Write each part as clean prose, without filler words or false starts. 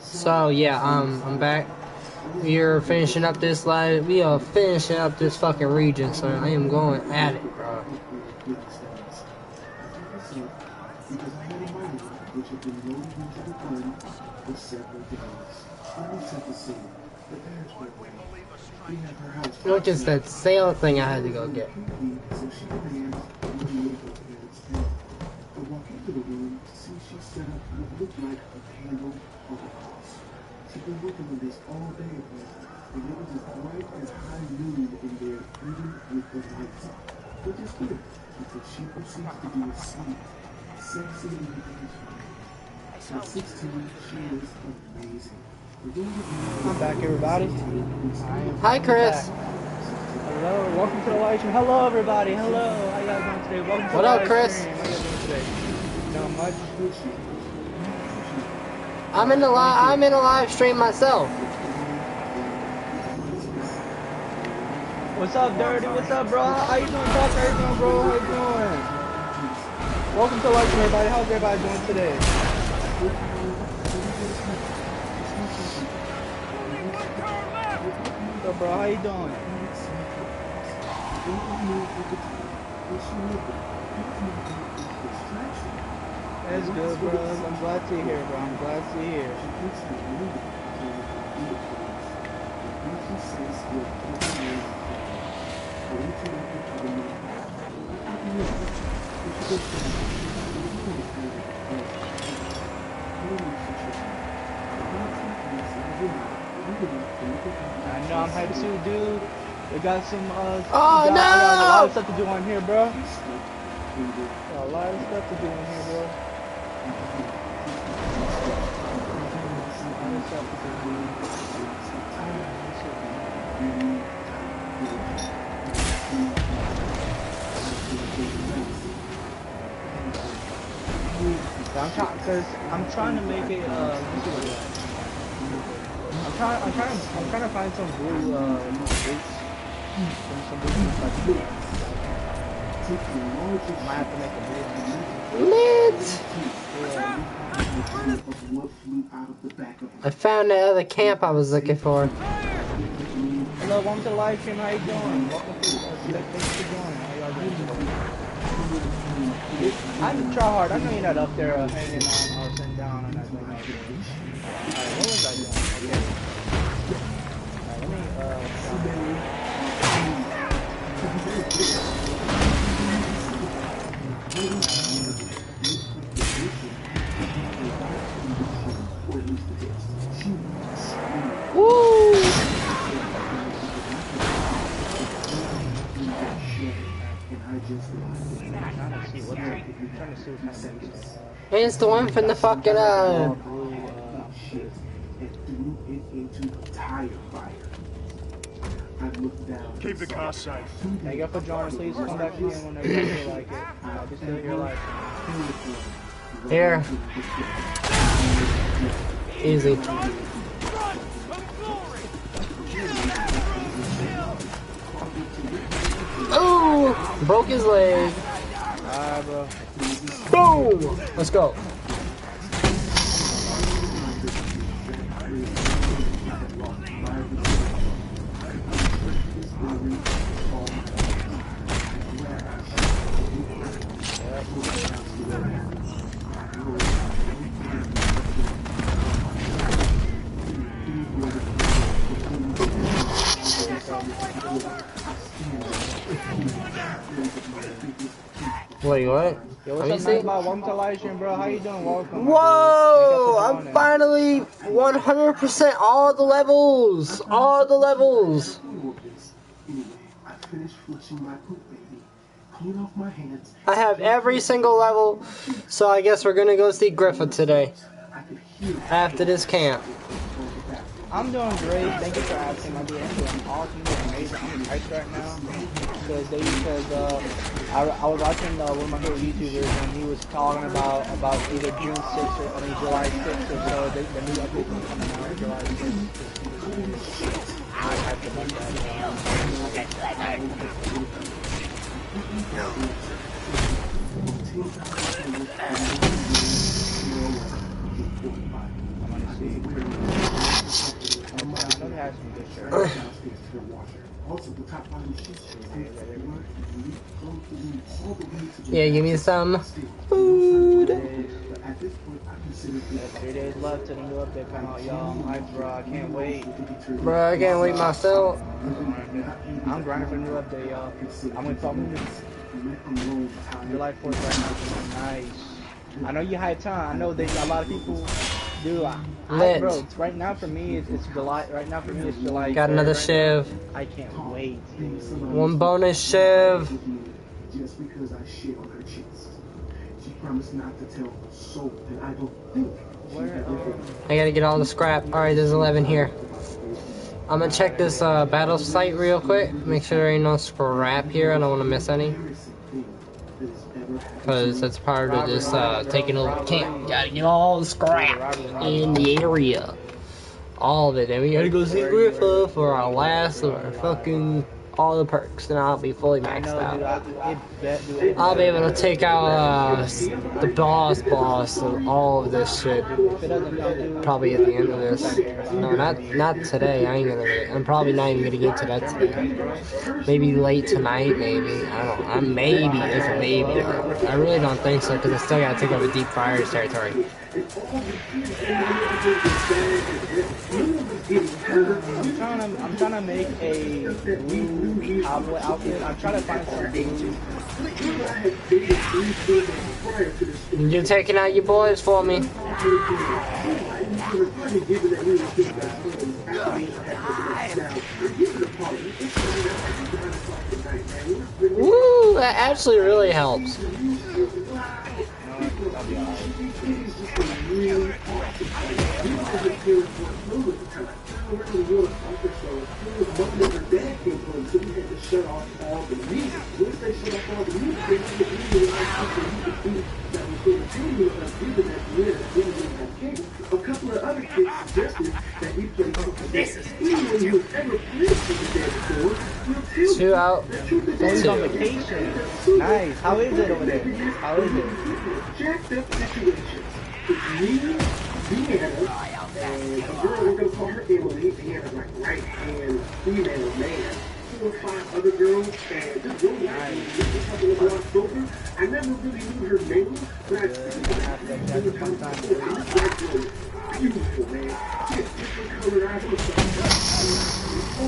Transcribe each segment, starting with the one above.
So yeah, I'm back. We're finishing up this live. We are finishing up this fucking region, so I am going at it, bro. Look, it's that sale thing I had to go get. She's been working on this all day, and it was as bright as high noon in there, even with the lights on. Which is good, because she proceeds to be a sweet, sexy individual. At 16, she is amazing. I'm back, everybody. Hi, Chris. Hello, welcome to the live stream. Hello, everybody. Hello, how y'all doing today? Welcome to what the up, live Chris? stream. How y'all doing today? Not much. I'm in the live stream myself. What's up, Dirty? What's up, bro? How you doing, Doc? How you doing, bro? How you doing? Welcome to the live stream, everybody. How's everybody doing today? What's up, bro? How you doing? That's good, bro. I'm glad to hear, bro. I'm glad to hear. I know I'm hyped too, dude. We got some, oh, got a lot of no! stuff to do on here, bro. Got a lot of stuff to do on here, bro. I'm trying to make it, I'm trying to find some blue, boots. Some boots. Might have to make a blue. Lit! I found the other camp I was looking for. Hello, welcome to the live stream. How you doing? Welcome to thanks for joining. How y'all doing today? I'm a try hard. I know you're not up there hanging on or sitting down on that thing. Alright, what was I doing? Woo! It's the one from the fucking Keep the car safe. Thank you for joining. Please come back again whenever you feel like it. I'll be still here live. Here. Easy. Oh! Broke his leg. Alright, bro. Boom! Let's go. Wait, what? Yo, what's up, welcome to live stream, bro. How you doing? Welcome. Whoa! I'm finally 100% all the levels. All the levels. I have every single level, so I guess we're gonna go see Griffith today. After this camp. I'm doing great. Thank you for asking, my dear. I'm doing awesome, doing amazing. I'm hyped right now because I was watching one of my favorite YouTubers and he was talking about either June 6th or July 6th or so. The new update is coming out July 6th. I'm hyped about that. Also, the top bottom sheets. Yeah, give me some food. At this point, I consider it 3 days left to the new update come out, y'all. I'm hyped, bro. I can't wait. Bro, I can't wait myself. I'm grinding for the new update, y'all. I'm gonna talk July 4th right now. Nice. I know you hyped, huh? I know there's a lot of people do. Bro, it's right now for me. It's July. Right now for me, it's July. Got another shiv. I can't wait. One bonus shiv. Just because I shit on her chest. She promised not to tell a soul, and I don't think I gotta get all the scrap. Alright, there's 11 here. I'm gonna check this battle site real quick. Make sure there ain't no scrap here. I don't want to miss any. Because that's part of this taking over camp. Gotta get all the scrap in the area. All of it. And we gotta go see Griffa for our last of our fucking all the perks. And I'll be fully maxed out. I'll be able to take out the boss and all of this shit. Probably at the end of this. No, not today. I ain't gonna. I'm probably not even gonna get to that today. Maybe late tonight, maybe. I don't know. Maybe. It's a maybe. I really don't think so because I still gotta take over Deep Friar's territory. I'm trying to make a blue cowboy outfit. I'm trying to find some blue. You're taking out your boys for me. Woo! That actually really helps. A couple of other kids suggested that he play something different. Anyone who's ever played something before will tell 2 out. He's on vacation. Nice. How is it over there? How is it? Jacked up situation. It's me, Deanna, and a girl, we're going to call her Emily. Deanna's like right-hand female man. 4 or 5 other girls, and this girl was a couple of blocks over. I never really knew her name, but I see her. Beautiful, man. She has different colored eyes. Oh,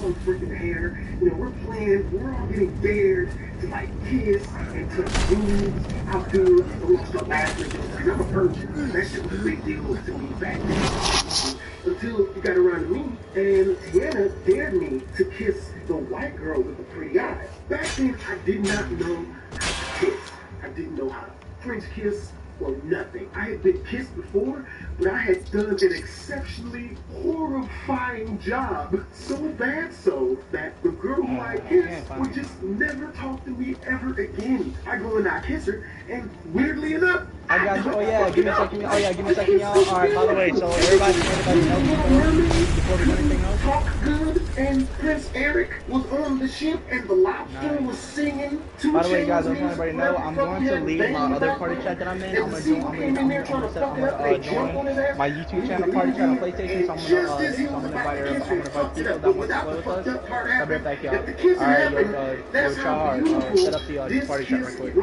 long freaking hair. You know, we're playing, we're all getting dared to like kiss and touch boobs. How good? And we start laughing because I'm a virgin. That shit was a big deal to me back then. Until you got around to me, and Tiana dared me to kiss the white girl with the pretty eyes. Back then, I did not know how to kiss. I didn't know how to French kiss or nothing. I had been kissed before, but I had done an exceptionally horrifying job. So bad so that the girl who I kissed would just never talk to me ever again. I go and I kiss her, and weirdly enough, I got you. Oh yeah, give me a second. Oh yeah, give me a second, y'all. Alright, by the way, so everybody knows before we do anything else? Talk good, and Prince Eric was on the ship, and the lobster was singing. By the way, guys, I just want everybody to know, I'm going to leave my other party chat that I'm in. I'm gonna join my YouTube channel party chat on PlayStation. So I'm gonna invite everybody. I'm gonna invite people that want to play with us. I'll be right back, y'all. Alright, yo, try hard. Set up the party chat real quick.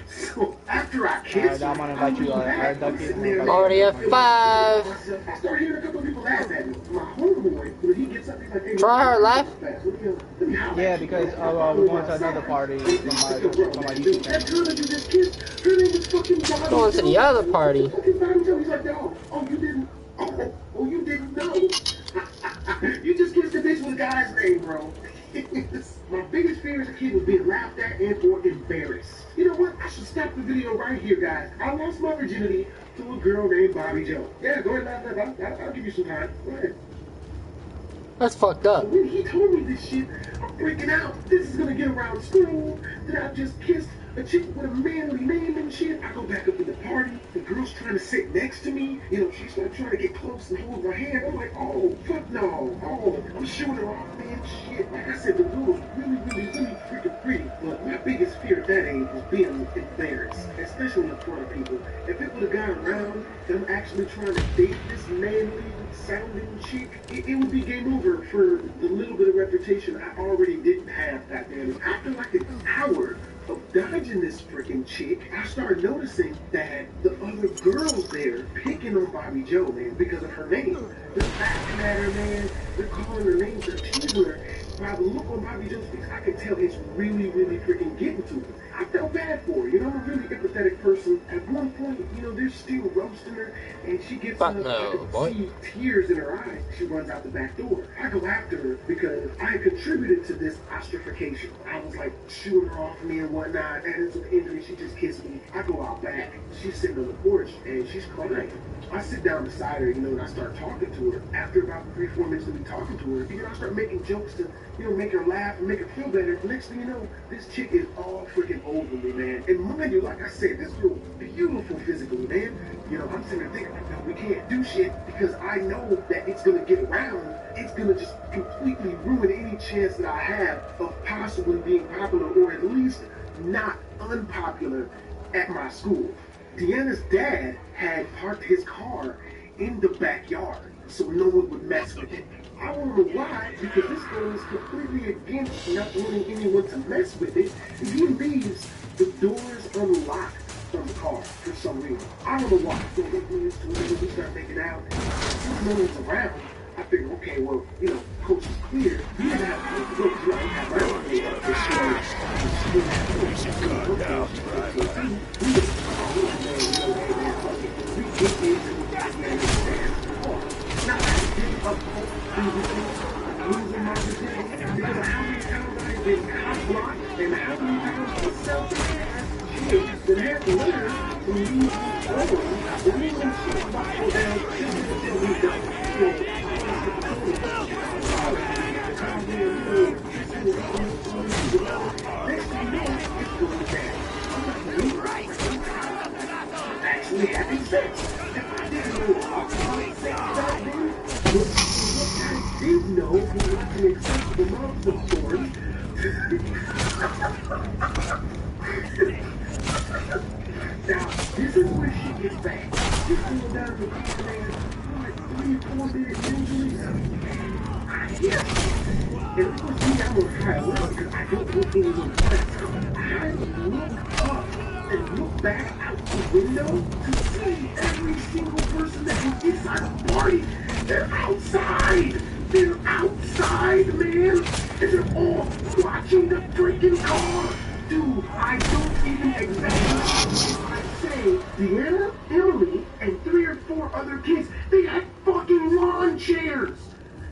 So after I kissed, I'm gonna invite you. Already at 5. I started hearing a couple of people laugh at me. My homeboy, when he gets up, he's like, hey, Try hard, laugh. Yeah, because we're going to another party from my YouTube channel. Going to the other party. He's like, oh, you didn't. Oh, you didn't know. You just kissed the bitch with a guy's name, bro. My biggest fear as a kid was being laughed at and or embarrassed. You know what? I should stop the video right here, guys. I lost my virginity to a girl named Bobby Joe. Yeah, go ahead, laugh. I'll give you some time. Go ahead. That's fucked up. When he told me this shit, I'm freaking out. This is gonna get around school that I just kissed a chick with a manly name and shit. I go back up in the party, the girl's trying to sit next to me, you know, she's trying to get close and hold my hand. I'm like, oh, fuck no, oh, I'm shooting her off, man, shit. Like I said, the girl was really freaking pretty, but my biggest fear at that age was being embarrassed, especially in front of people. If it would have got around that I'm actually trying to date this manly sounding chick, it would be game over for the little bit of reputation I already didn't have, goddammit. After like an hour of dodging this freaking chick, I started noticing that the other girls there picking on Bobby Joe, man, because of her name. They're laughing at her, man. They're calling her names, they're teasing her. By the look on Bobby Joe's face, I could tell it's really freaking getting to her. I felt bad for her. You know, I'm a really empathetic person. At one point, you know, they're still roasting her, and she gets up, I could see tears in her eyes. She runs out the back door. I go after her because I contributed to this ostracification. I was like shooting her off me and whatnot, and some injury, she just kissed me. I go out back. She's sitting on the porch, and she's crying. I sit down beside her, you know, and I start talking to her. After about 3-4 minutes of me talking to her, you know, I start making jokes to, you know, make her laugh and make her feel better. Next thing you know, this chick is all freaking over me, man. And mind you, like I said, this girl beautiful physically, man. You know, I'm sitting there thinking, like, no, we can't do shit because I know that it's gonna get around. It's gonna just completely ruin any chance that I have of possibly being popular or at least not unpopular at my school. Deanna's dad had parked his car in the backyard so no one would mess with it. I don't know why, because this girl is completely against not wanting anyone to mess with it. And he leaves the doors unlocked from the car for some reason. I don't know why. So when we start making out, since no one's around, I figure, okay, well, you know, coach is clear. You didn't have to go to the have around me. Losing my position because of how many times I've been cock-blocked and how many times the self-ass shit that had to learn to leave over the reason shit bottled down to be done. Actually having sex. If I didn't know about sex back then, I did know he was an acceptable amount of sorts. Now, this is where she gets back. She's going down to the man for like 3-4 minutes usually. Yes. And of course, I'm gonna try a little because I don't want anyone to press. I look up and look back out the window to see every single person that was inside the party. They're outside! They're outside, man! And they're all watching the freaking car! Dude, I don't even exaggerate if I say Deanna, Emily, and 3 or 4 other kids, they had fucking lawn chairs!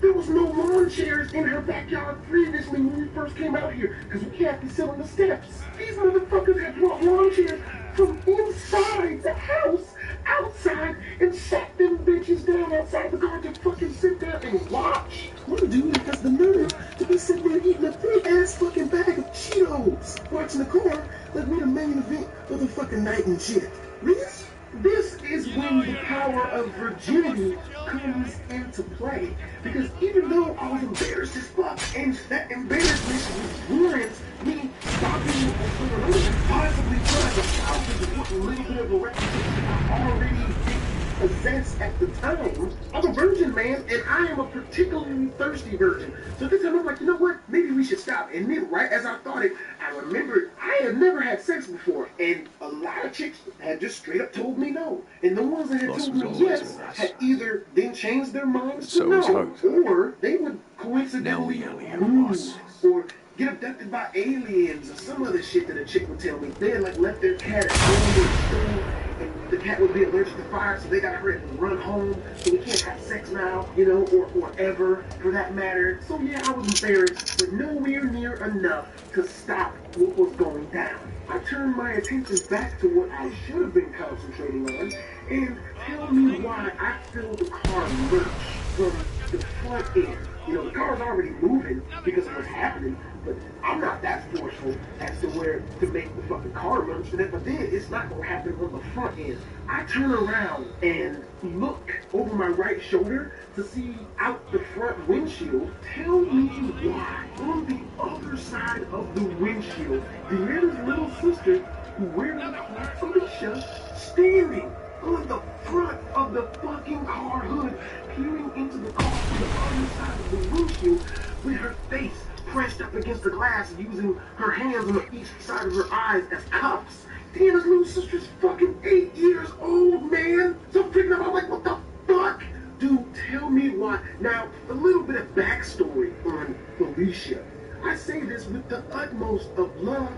There was no lawn chairs in her backyard previously when we first came out here, because we have to sit on the steps. These motherfuckers had brought lawn chairs from inside the house, outside, and sat them bitches down outside the car to fucking sit there and watch. One dude has the nerve to be sitting there eating a big-ass fucking bag of Cheetos, watching the car like we're the main event of the fucking night and shit. This is when the power of virginity comes into play. Because even though I was embarrassed as fuck, and that embarrassment warrants me stopping or possibly trying to salvage what little bit of a reputation I already possess at the time. I'm a virgin, man, and I am a particularly thirsty virgin. So this time I'm like, you know what? Maybe we should stop. And then right as I thought it, I remembered I had never had sex before. And a lot of chicks had just straight up told me no. And the ones that had told me yes had either then changed their minds to no, or they would coincidentally lose or get abducted by aliens or some other shit that a chick would tell me. They had like left their cat at home or school, and the cat would be allergic to fire, so they got hurt and run home, so we can't have sex now, you know, or ever for that matter. So yeah, I was embarrassed, but nowhere near enough to stop what was going down. I turned my attention back to what I should have been concentrating on, and tell me why I feel the car lurch from the front end. You know, the car's already moving because of what's happening, But I'm not that forceful as to where to make the fucking car run. So if I did, it's not gonna happen on the front end. I turn around and look over my right shoulder to see out the front windshield. Tell me why on the other side of the windshield, Deanna's little sister, who wears the car, Felicia, standing on the front of the fucking car hood, peering into the car from the other side of the windshield with her face pressed up against the glass, using her hands on each side of her eyes as cuffs. Deanna's little sister's fucking 8 years old, man. So I'm freaking out. I'm like, what the fuck? Dude, tell me why. Now, a little bit of backstory on Felicia. I say this with the utmost of love,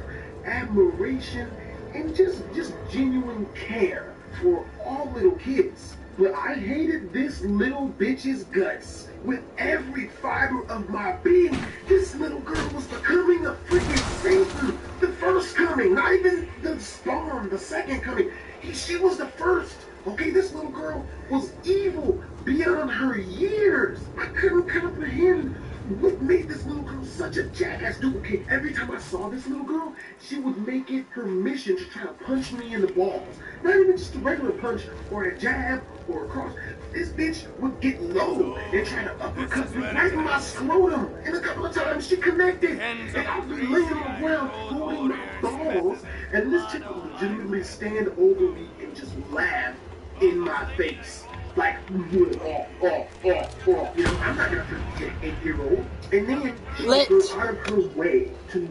admiration, and just genuine care for all little kids. But I hated this little bitch's guts with every fiber of my being. This little girl was becoming a freaking Satan. The first coming, not even the spawn, the second coming. She was the first. Okay, this little girl was evil beyond her years. I couldn't comprehend what made this little girl such a jackass. Dude, okay, every time I saw this little girl, she would make it her mission to try to punch me in the balls. Not even just a regular punch or a jab or a cross. This bitch would get low and try to uppercut me right in my scrotum. And a couple of times she connected. And I'd be laying on the ground holding my balls. And this chick would legitimately stand over me and just laugh in my face. Like, off. You know, I'm not gonna forget an 8-year-old. And then she would go out of her way to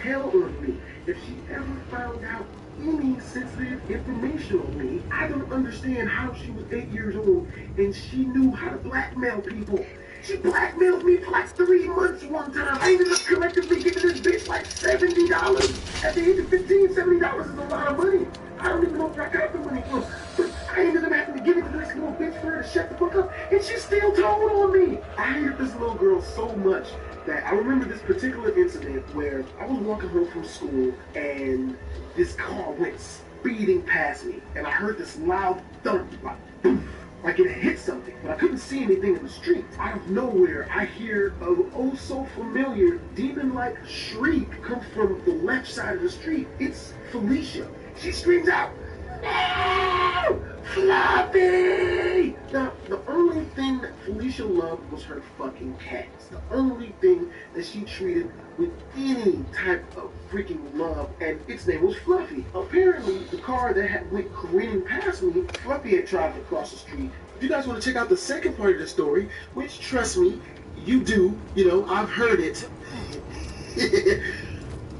tell on me if she ever found out any sensitive information on me. I don't understand how she was 8 years old and she knew how to blackmail people. She blackmailed me for like 3 months one time. I ended up collectively giving this bitch like $70. At the age of 15, $70 is a lot of money. I don't even know where I got the money from. But I ended up having to give it to this little bitch for her to shut the fuck up. And she still told on me. I hated this little girl so much that I remember this particular incident where I was walking home from school and this car went speeding past me. And I heard this loud thump, like boom, like it hit something. But I couldn't see anything in the street. Out of nowhere, I hear a oh so familiar demon-like shriek come from the left side of the street. It's Felicia. She screams out, "No! Fluffy!" Now, the only thing that Felicia loved was her fucking cats. The only thing that she treated with any type of freaking love, and its name was Fluffy. Apparently, the car that went careening past me, Fluffy had tried to cross the street. If you guys want to check out the second part of the story, which, trust me, you do, you know, I've heard it.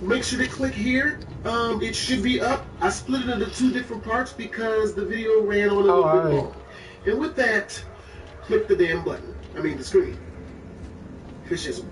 Make sure to click here. It should be up. I split it into 2 different parts because the video ran on a little bit long. And with that, click the damn button. I mean the screen. Fishism.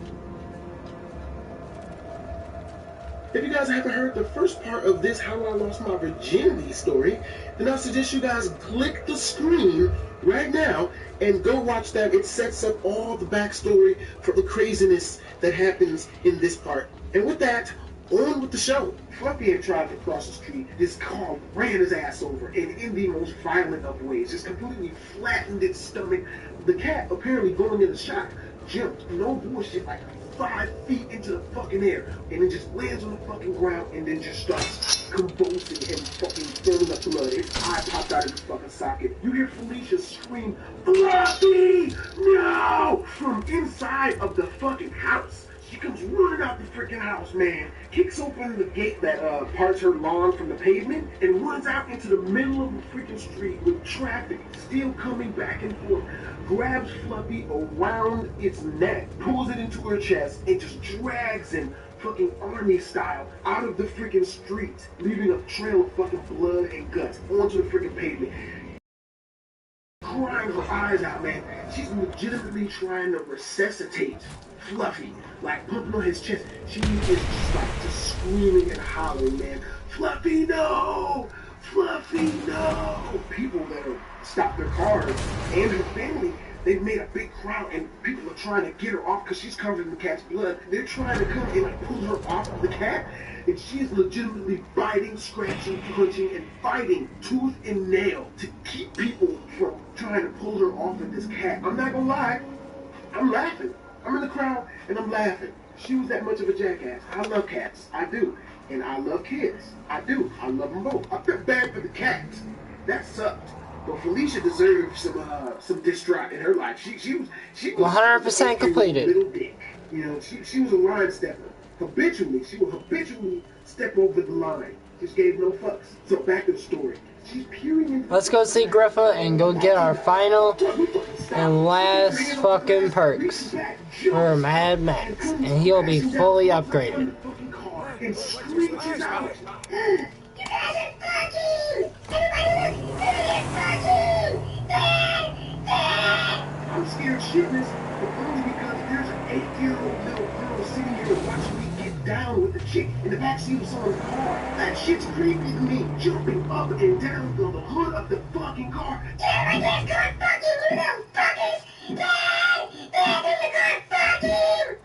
If you guys haven't heard the first part of this How I Lost My Virginity story, then I suggest you guys click the screen right now and go watch that. It sets up all the backstory for the craziness that happens in this part. And with that, on with the show. Fluffy had tried to cross the street. This car ran his ass over, and in the most violent of ways, just completely flattened its stomach. The cat, apparently going into shock, jumped, no bullshit, like 5 feet into the fucking air, and then just lands on the fucking ground, and then just starts convulsing and fucking throwing up blood. Its eye popped out of its fucking socket. You hear Felicia scream, "Fluffy, no!" from inside of the fucking house. She comes running out the freaking house, man. Kicks open the gate that parts her lawn from the pavement and runs out into the middle of the freaking street with traffic still coming back and forth. Grabs Fluffy around its neck, pulls it into her chest, and just drags him fucking army style out of the freaking street, leaving a trail of fucking blood and guts onto the freaking pavement. Crying her eyes out, man. She's legitimately trying to resuscitate Fluffy, like pumping on his chest. She is just like just screaming and hollering, man. "Fluffy, no! Fluffy, no!" People that have stopped their cars and her family, they've made a big crowd, and people are trying to get her off because she's covered in the cat's blood. They're trying to come and like pull her off of the cat, and she's legitimately biting, scratching, punching, and fighting tooth and nail to keep people from trying to pull her off of this cat. I'm not gonna lie, I'm laughing. I'm in the crowd and I'm laughing. She was that much of a jackass. I love cats. I do. And I love kids. I do. I love them both. I feel bad for the cats. That sucked. But Felicia deserved some distraught in her life. She was 100% completed. Little dick. You know, she was a line stepper. She would habitually step over the line. Just gave no fucks. So back to the story. She's peering into. Let's go see Griffa and go get our final and last fucking perks for Mad Max, and he'll be fully upgraded. And screeches out. I'm scared shitless, but only because there's an 8-year-old little girl sitting here watching me get down with the chick in the backseat of someone's car. That shit's creepy to me, jumping up and down on the hood of the fucking car.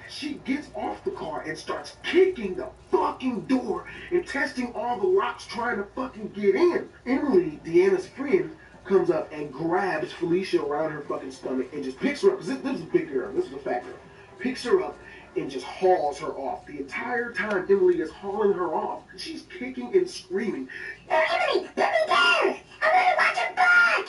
She gets off the car and starts kicking the fucking door and testing all the locks trying to fucking get in. Emily, Deanna's friend, comes up and grabs Felicia around her fucking stomach and just picks her up, because this is a big girl, this is a fat girl, picks her up and just hauls her off. The entire time Emily is hauling her off, she's kicking and screaming, Emily, let me down! I'm gonna watch her back!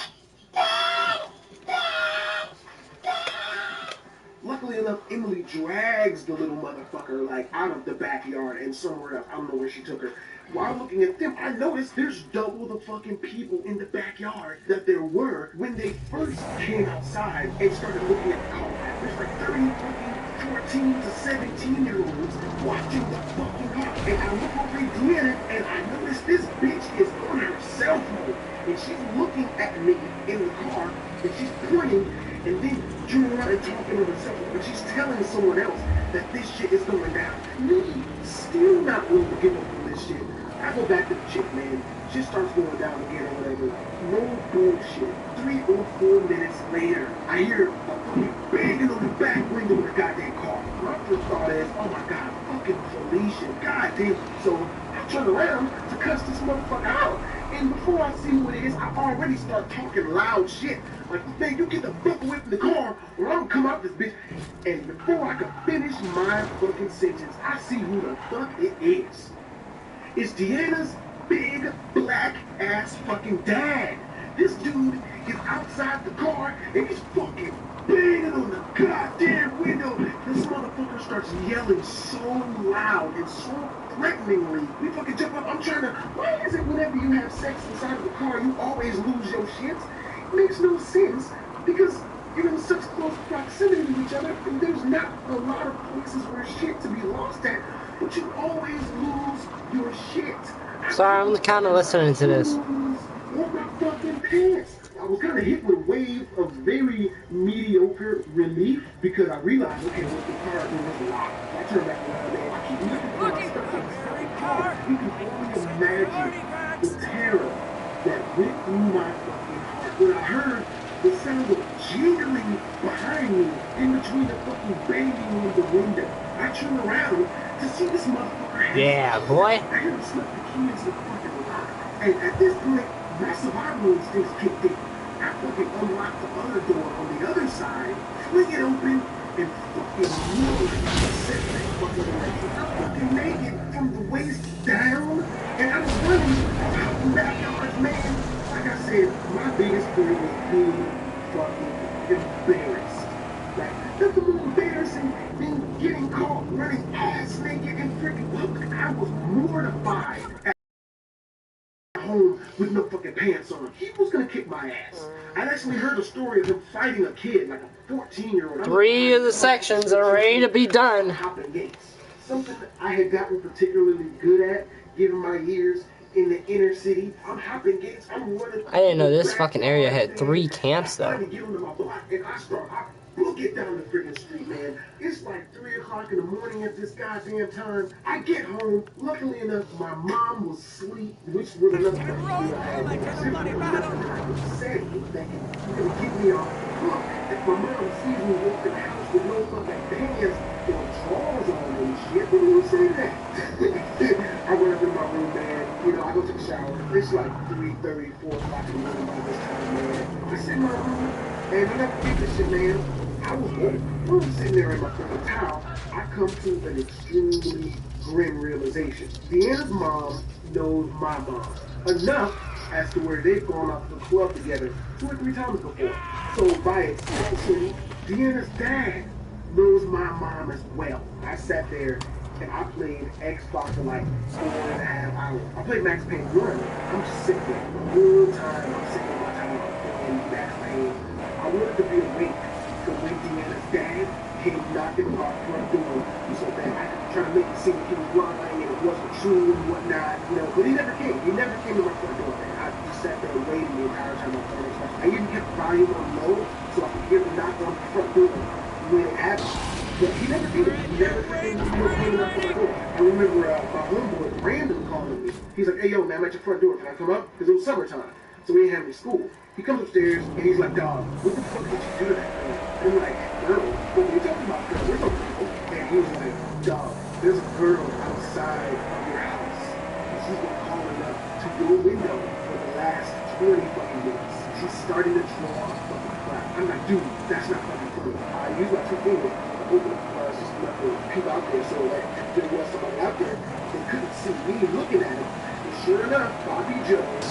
Luckily enough, Emily drags the little motherfucker like out of the backyard and somewhere else. I don't know where she took her. While looking at them, I noticed there's double the fucking people in the backyard that there were when they first came outside and started looking at the car. There's like 30 fucking 14 to 17-year-olds watching the fucking car. And I look over at Deanna and I notice this bitch is on her cell phone. And she's looking at me in the car and she's pointing and then turning around and talking to herself. But she's telling someone else that this shit is going down. Me, still not willing to give up on this shit. I go back to the chick, man. Shit starts going down again or whatever. No bullshit. 3 or 4 minutes later, I hear a fucking banging on the back window of the goddamn car. My first thought is, oh my god, fucking Felicia. Goddamn. So I turn around to cuss this motherfucker out. And before I see what it is, I already start talking loud shit. Like, man, you get the fuck away from the car or I'm gonna come out this bitch. And before I can finish my fucking sentence, I see who the fuck it is. It's Deanna's big black ass fucking dad. This dude is outside the car and he's fucking banging on the goddamn window. This motherfucker starts yelling so loud and so threateningly. We fucking jump up. I'm trying to. Why is it whenever you have sex inside of the car, you always lose your shits? It makes no sense because you're in such close proximity to each other and there's not a lot of places where shit to be lost at. But you always lose your shit. Sorry, I'm kind of listening to this. On my fucking pants. I was kind of hit with a wave of very mediocre relief because I realized, okay, well, the car was locked. I turned back around there. I keep looking for my stuff in the fucking car. You can only imagine the terror that went through my fucking heart when I heard the sound of jingling behind me in between the fucking banging on the window. I turned around to see this motherfucker. Yeah, boy. I heard him slip the keys in the fucking lock. And at this point, my survival instincts kicked in. I fucking unlocked the other door on the other side, fling it open, and fucking move and set that fucking away. I'm fucking naked from the waist down, and I was running out the backyard, man. Like I said, my biggest fear was being fucking embarrassed. Like, nothing more embarrassing than getting caught running ass naked and freaking public. I was mortified at home with no fucking pants on. He was gonna kick my ass. I'd actually heard a story of him fighting a kid, like a 14-year-old. 3 of the sections are ready to be done. Hopping gates. Something that I had gotten particularly good at, given my years in the inner city. I'm hopping gates. I'm running. I didn't know this fucking area had 3 camps though. I get onto my block and I book it down the freaking street, man. It's like 3 o'clock in the morning at this goddamn time. I get home. Luckily enough, my mom was asleep, which was another thing. I was sad thinking, you're gonna get me off the hook. If my mom sees me walk in the house with no fucking pants or drawers on and shit, what do you say to that? I went up in my room, man. You know, I go take a shower. It's like 3:30, 4 o'clock in the morning by this time, man. I sit in my room, and when I forget this shit, man, I was good. I'm sitting there in my fucking towel. I come to an extremely grim realization. Deanna's mom knows my mom enough as to where they've gone out to the club together 2 or 3 times before. So by extension, Deanna's dad knows my mom as well. I sat there and I played Xbox for like 4.5 hours. I played Max Payne 1. I'm just sitting there the whole time. I'm sitting on my time playing Max Payne. I wanted to be awake to when Deanna's dad came knocking on our front door so that I could try to make it seem like he was lying and it wasn't true and whatnot, you know. But he never came. He never came to my front door, man. I just sat there waiting the entire time I played Xbox. I even kept the volume on low so I could hear the knock on the front door when it happened. But he never did it. He never came up to my door. I remember my homeboy random calling me. He's like, hey, yo, man, I'm at your front door. Can I come up? Because it was summertime. So we didn't have any school. He comes upstairs, and he's like, dog, what the fuck did you do to that girl? And I'm like, girl? What are you talking about, girl? There's no girl. And he was like, dog, there's a girl outside of your house. And she's been calling up to your window for the last 20 fucking minutes. She's starting to draw a fucking cloud. I'm like, dude, that's not fucking funny. I use my 2 fingers. Open up just enough to peek out there so that if there was somebody out there, they couldn't see me looking at him. And sure enough, Bobby Joe is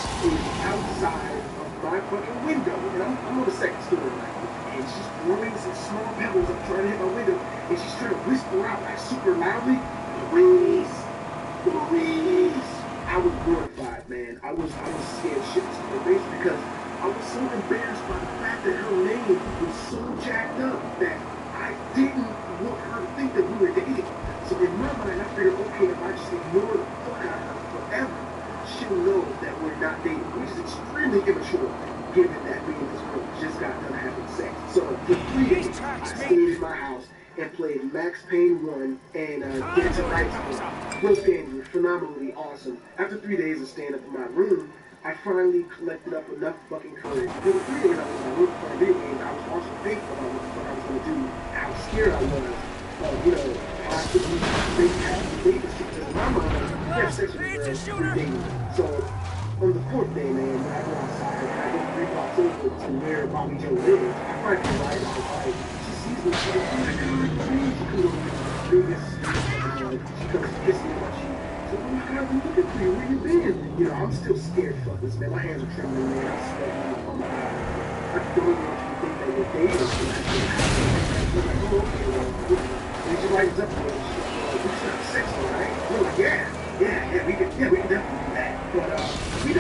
outside of my fucking window. And I'm on the second story right now. And she's throwing some small pebbles up trying to hit my window. And she's trying to whisper out like super loudly, Maurice! Maurice! I was mortified, man. I was scared shitless to my face because I was so embarrassed by the fact that her name was so jacked up that I didn't want her to think that we were dating. So in my mind, I figured, okay, if I just ignore the fuck out of her forever, she'll know that we're not dating, which is extremely immature, given that me and this girl just got done having sex. So for 3 days, I stayed in my house and played Max Payne 1 and Dead to Rights. Both games were phenomenally awesome. After 3 days of staying up in my room, I finally collected up enough fucking courage. For the 3 days I was in my room playing video games, I was also thankful about what the fuck I was going to do, how scared I was, you know, possibly make this shit. Because in my mind, I have sex with a girl 3 days. So on the 4th day, man, when I go outside and I go 3 blocks over to where Bobby Joe lives, I find her right outside. She sees me, she's like, oh my God, please, she comes over to me, she comes kissing me on my cheek. So, oh my God, I'm looking for you. Where you been? You know, I'm still scared fuckers, man. My hands are trembling, man. I'm sweating. Oh my God. I don't want you to think that we're dating. I'm like, oh, okay, well, and she lightens up for us. We should have sex, all right? We're like, yeah, we can definitely do that. But we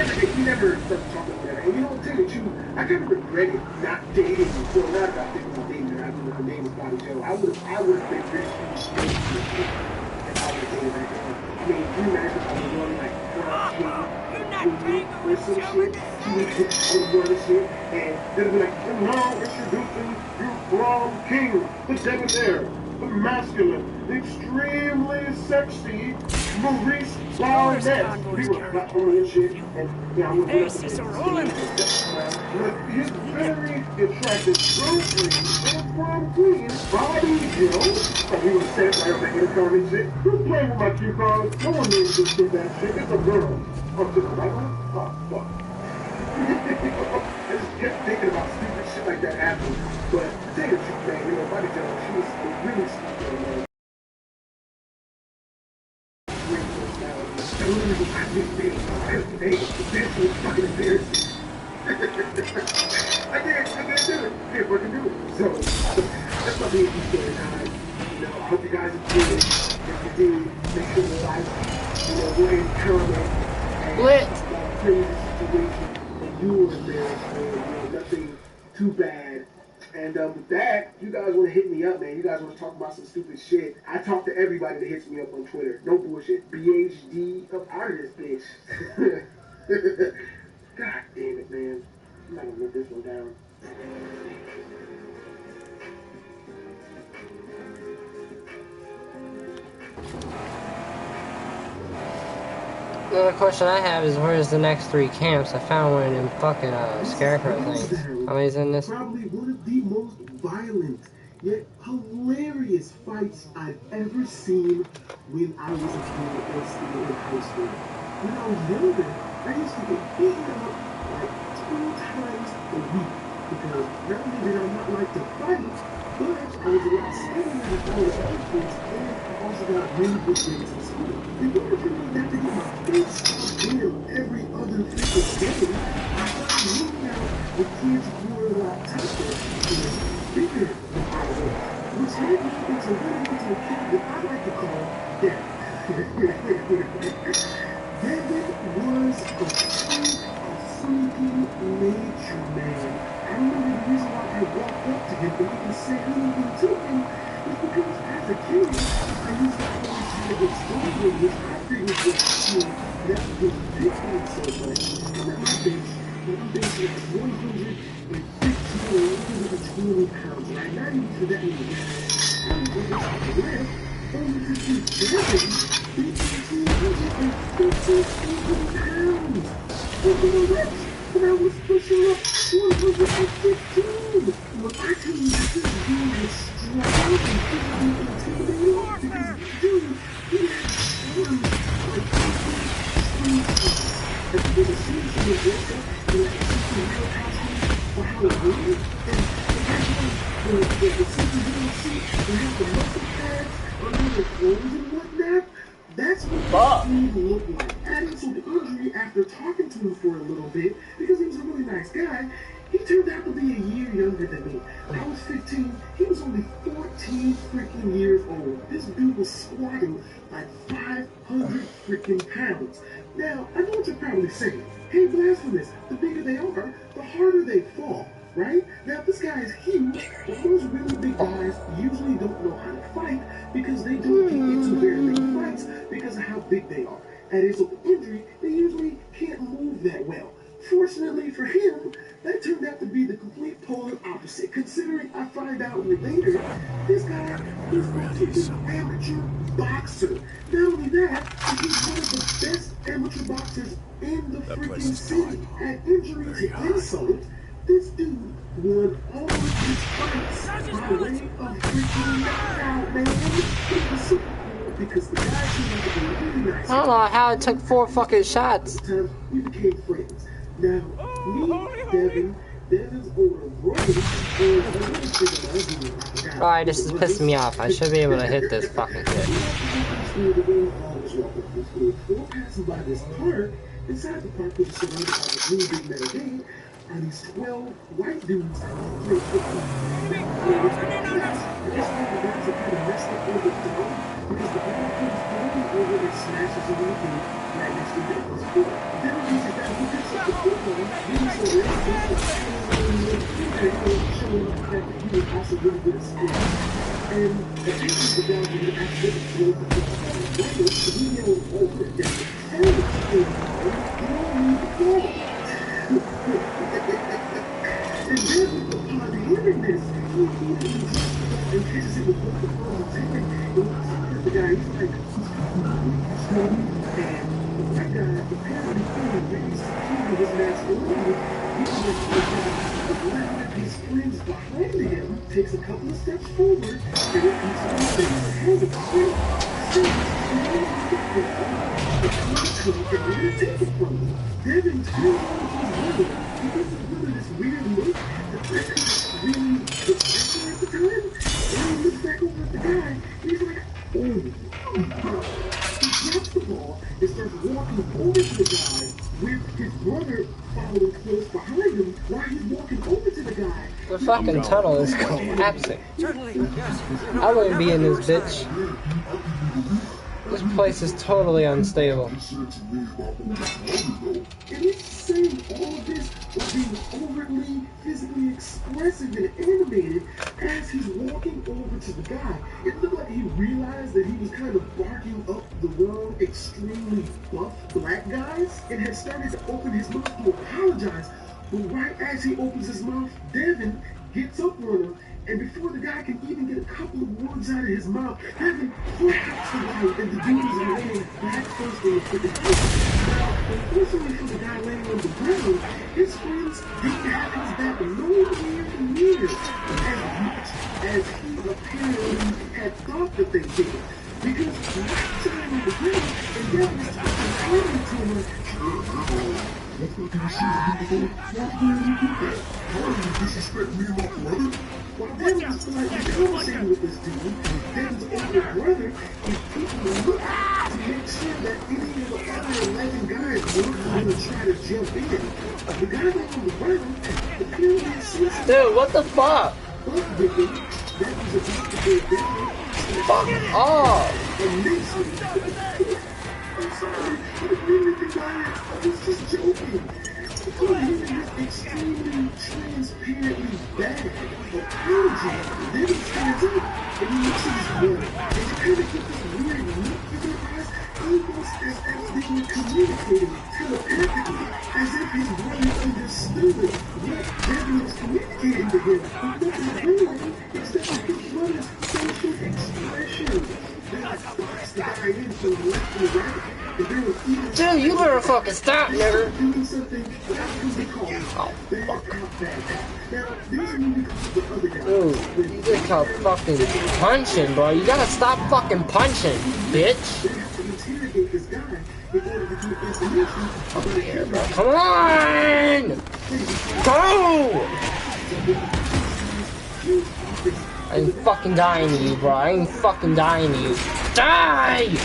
never started talking about that. And you know what, tell you the truth, I kind of regretted not dating. Well, not about thinking about dating her. I knew her name was Bobby Joe. I would have been very straight if I would have dated that girl. I mean, you imagine I was running like or some shit. She was running shit, and they'd be like, and now introducing you from King, the debonair, the masculine, the extremely sexy Maurice Barnett. We were clapping and shit, and yeah, I was with his very attractive girlfriend from Queen, Bobby Joe. And he was saying right on the intercom and shit, who's playing with my coupons? No one needs to do that shit. It's a girl. I'm just like, oh, fuck. I just kept thinking about stupid shit like that happening. But to tell you the truth, man, you know, Bobby Joe, she was a really stupid, man. It's fucking embarrassing. I did do it. I did fucking do it. So, that's my baby story time. You know, I hope you guys enjoy it. If you do, make sure to like, you know, go ahead and comment. Lit. Crazy situation that you were embarrassed with. You know, nothing too bad. And with that, you guys want to hit me up, man. You guys want to talk about some stupid shit. I talk to everybody that hits me up on Twitter. No bullshit. BHD up out of this bitch. God damn it, man. I'm not gonna let this one down. The question I have is, where's the next 3 camps? I found one in fucking Scarecrow things. How many's in this? Probably one of the most violent yet hilarious fights I've ever seen when I was a kid or still in high school. When I was younger, I used to get beaten up like 2 times a week because not only did I not like to fight, But I was a lot smarter than all the other kids, and I also got really good grades in school. In order for me not to get my face in every other freaking day, I started moving out with kids who were a lot tougher and bigger than I was, which made me into a kid that I like to call Dad. Devin was a freaking nature man. I remember the reason why I walked up to him and even said anything to him was because as a kid, I used to always try to explain him, which I figured was cool. That was big for me so much. I'm at my base is 115 or 120 pounds, right? Not even for that many reps. I was able to lift only 57, 250 pounds. Over the reps, and I was pushing up 115. When I tell you this dude was strong and physically intimidating, because dude, he had strong, like, have you ever seen some of this stuff in like a superhero costume or Halloween? And the superhero suit, they have the muscle pads under their clothes and whatnot. That's what this dude looked like. Adding to the injury, after talking to him for a little bit, because he was a really nice guy, he turned out to be a year younger than me. I was 15, he was only 14 freaking years old. This dude was squatting like 500 freaking pounds. Now, I know what you're probably saying. Hey, Blasphemous, the bigger they are, the harder they fall, right? Now, this guy is huge, but those really big guys usually don't know how to fight because they don't get into very big fights because of how big they are. And as of the injury, they usually can't move that well. Fortunately for him, that turned out to be the complete polar opposite, considering I find out later, this guy is an amateur boxer. Not only that, he's one of the best amateur boxers in the freaking city. At injury to insult, this dude won all of his fights by way of freaking knockout, man. It was super cool because the guy turned out to be really nice. I don't know how it took 4 fucking shots. We became friends. Now, me, Devin's older brother, Alright, this is pissing me off. I should be able to hit this fucking shit. Before passing by this park, inside the park was surrounded by a really big metal gate, are these 12 white dudes who play football. This guys are kind of messed up over the dog because the ball comes rolling over and smashes into the gate right next to Devin's foot. Devin uses that to pick up the football, showing the fact that he was also really good at sports. And occasionally the guy would accidentally throw the football on the ground, so he yelled over at Devin, "Hey, you don't need the ball." And then, upon hearing this, he immediately jumps up and catches it with both the ball and take it. And looks at the guy, he's like, and the white guy, apparently feeling really secure with his masculinity, his friends behind him takes a couple of steps forward, and repeats what he says, "Hey, the take it from me." Devin turns on his brother. He gives his brother this weird look that really distracting at the time. And he looks back over at the guy, and he's like, "Oh." He drops the ball and starts walking over to the guy, with his brother following close behind him while he's walking over to the guy. The fucking tunnel is collapsing. I wouldn't be in this bitch. This place is totally unstable. And he's saying all this while being overtly physically expressive and animated as he's walking over to the guy. It looked like he realized that he was kind of barking up the wrong, extremely buff black guys and had started to open his mouth to apologize. But right as he opens his mouth, Devin gets up on him, and before the guy can even get a couple of words out of his mouth, Devin flips the guy, and the dude is laying back first on the freaking face. Now, unfortunately for the guy laying on the ground, his friends didn't have his back nowhere near as much as he apparently had thought that they did. Because right sitting on the ground, and Devin is talking to him, That's not the machine before. Why would you do that? How do you disrespect me and my brother? While Devin was politely conversating with this dude, Devin's older brother is taking a look to make sure that any of the other 11 guys weren't going to try to jump in. The guy that on the ground apparently sees Dude, what the fuck? victim that was about to go down. Fuck off! I'm sorry, I didn't mean anything by it. I was just joking. He made this extremely transparently bad apology. Then he stands up and he looks at his brother. And you kind of get this weird look in their eyes, almost as if they were communicating telepathically, as if his brother understood what Devin was communicating to him. But what they're doing is that his brother's facial expression that sparks the guy in from left to right. Dude, you better fucking stop, nigga. Oh, dude, you just got fucking punching, bro. You gotta stop fucking punching, bitch. Fuck yeah, bro. Come on! Go! I ain't fucking dying to you, bro. I ain't fucking dying to you. Die!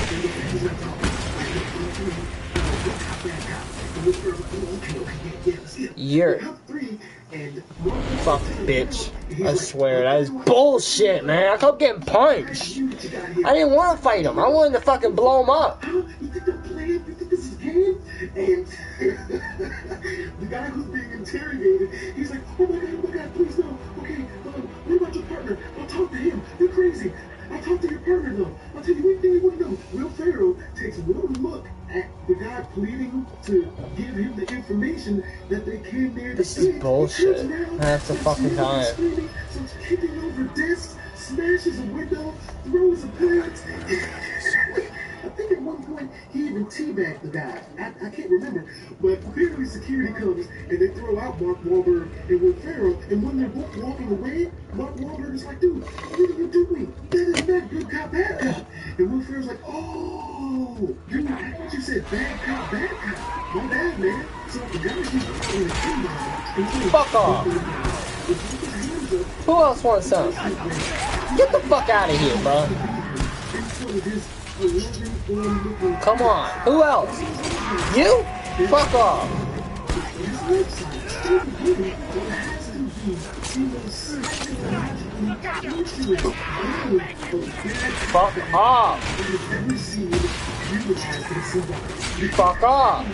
You're fuck, bitch. I swear, that is bullshit, man. I kept getting punched. I didn't want to fight him. I wanted to fucking blow him up. And the guy who's being interrogated, he's like, oh my god, please no. Okay, what about your partner? I'll talk to him. You're crazy. I'll talk to your partner though. I'll tell you anything you want to know. Will Ferrell takes one look at the guy pleading to give him the information that they came there to This is bullshit. That's the fucking time. Starts kicking over desks, smashes a window, throws a plant. I think at one point he even teabagged the guy. I can't remember. But apparently security comes and they throw out Mark Wahlberg and Will Ferrell. And when they're both walking away, Mark Wahlberg is like, dude, what are you doing? That is not good cop, bad cop. And Will Ferrell's like, oh, dude, I thought you said bad cop, bad cop. My bad, man. So the guy keeps on the fuck off. Who else wants some? Get the fuck out of here, bro. Come on. Who else? You? Fuck off. Fuck off. Fuck off.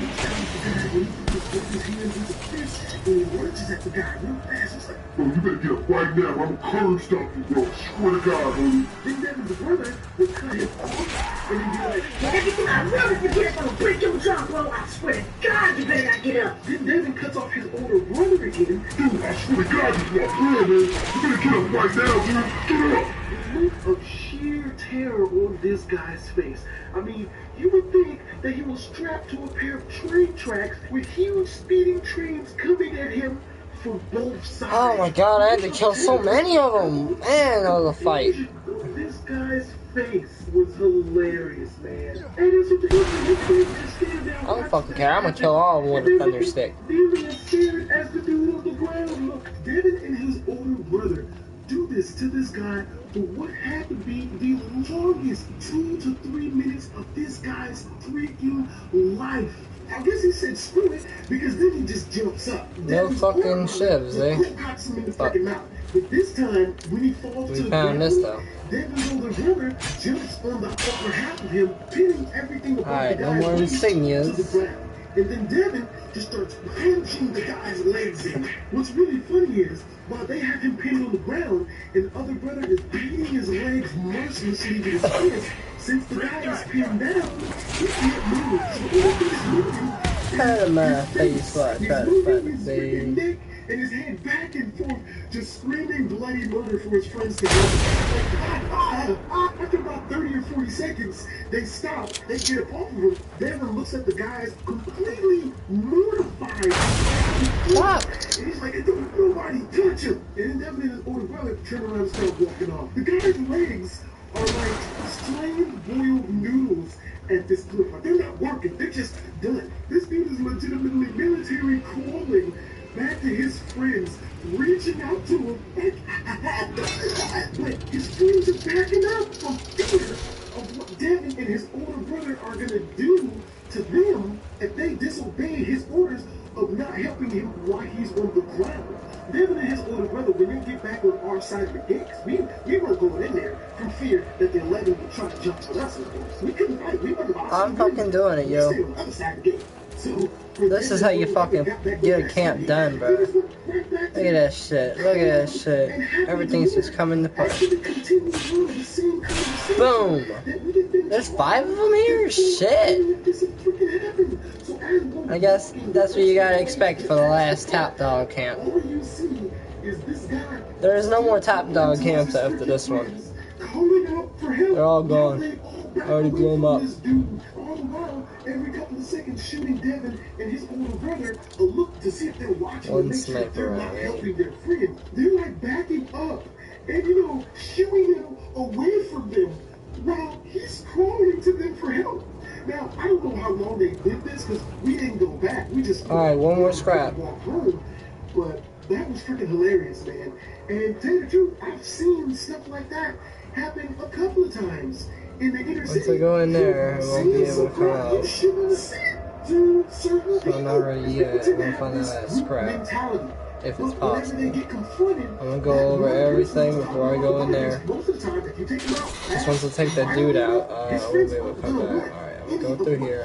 Bro, you better get up right now. I'm curb stomping, bro. Swear to God, homie. Then Devin's brother would cut him off, and he'd be like, everything I love is to get up, I'm gonna break your jaw, bro. I swear to God, you better not get up. Then Devin cuts off his older brother again. Dude, I swear to God, this is my friend, man. You better get up right now, dude. Get up. The look of sheer terror on this guy's face. I mean, you would think that he was strapped to a pair of train tracks with huge speeding trains coming at him from both sides. Oh my god, I had to kill so many of them. Man, that was a fight. This guy's face was hilarious, man. And it's I don't fucking care. I'm gonna kill all of them with a thunder stick. Nearly as scared as the dude on the ground. Look, Devin and his older brother do this to this guy for what had to be the longest 2 to 3 minutes of this guy's freaking life. I guess he said screw it, because then he just jumps up. No fucking shivs, eh? But this time, when he falls to the ground, Devin's older brother jumps on the upper half of him, pinning everything about the guy's no more insignias. to the ground. And then Devin just starts punching the guy's legs in. What's really funny is, while they have him pinned on the ground, and the other brother is beating his legs mercilessly with his fist, since the guy is pinned down, he can't move. So all he's moving Pat my face while I try to find the his neck and his head back and forth, just screaming bloody murder for his friends to go. After about 30 or 40 seconds, they stop, they get up off of him. Devin looks at the guys completely mortified. What? And he's like, don't nobody touch him. And then Devin and his older brother turn around and start walking off. The guy's legs are like strained boiled noodles at this point. Like, they're not working, they're just done. This dude is legitimately military calling back to his friends, reaching out to him, but his friends are backing up from fear of what Devin and his older brother are gonna do to them if they disobey his orders of not helping him while he's on the ground. Devin and his older brother, when they get back on our side of the gate, we weren't going in there from fear that the 11 would try to jump on us, of course. We couldn't fight. We weren't about I'm fucking doing it, yo. on the other side of the gate. So, This is how you fucking get a camp done, bro. Look at that shit. Look at that shit. Everything's just coming to play. Boom. There's 5 of them here? Shit. I guess that's what you gotta expect for the last Top Dog camp. There is no more Top Dog camps after this one. They're all gone. I already blew them up. Every couple of seconds shooting Devin and his older brother a look to see if they're watching and make sure they're not helping their friend. They're like backing up and, you know, shooing him away from them while he's calling to them for help. Now, I don't know how long they did this because we didn't go back. We just alright, one more scrap. Walk home. But that was freaking hilarious, man. And to tell you the truth, I've seen stuff like that happen a couple of times. Once I go in there, I won't be able to come out. So I'm not ready yet. I'm gonna find that scrap. If it's possible. I'm gonna go over everything before I go in there. Just once I take that dude out, I won't be able to come back. Alright, I'm gonna go through here.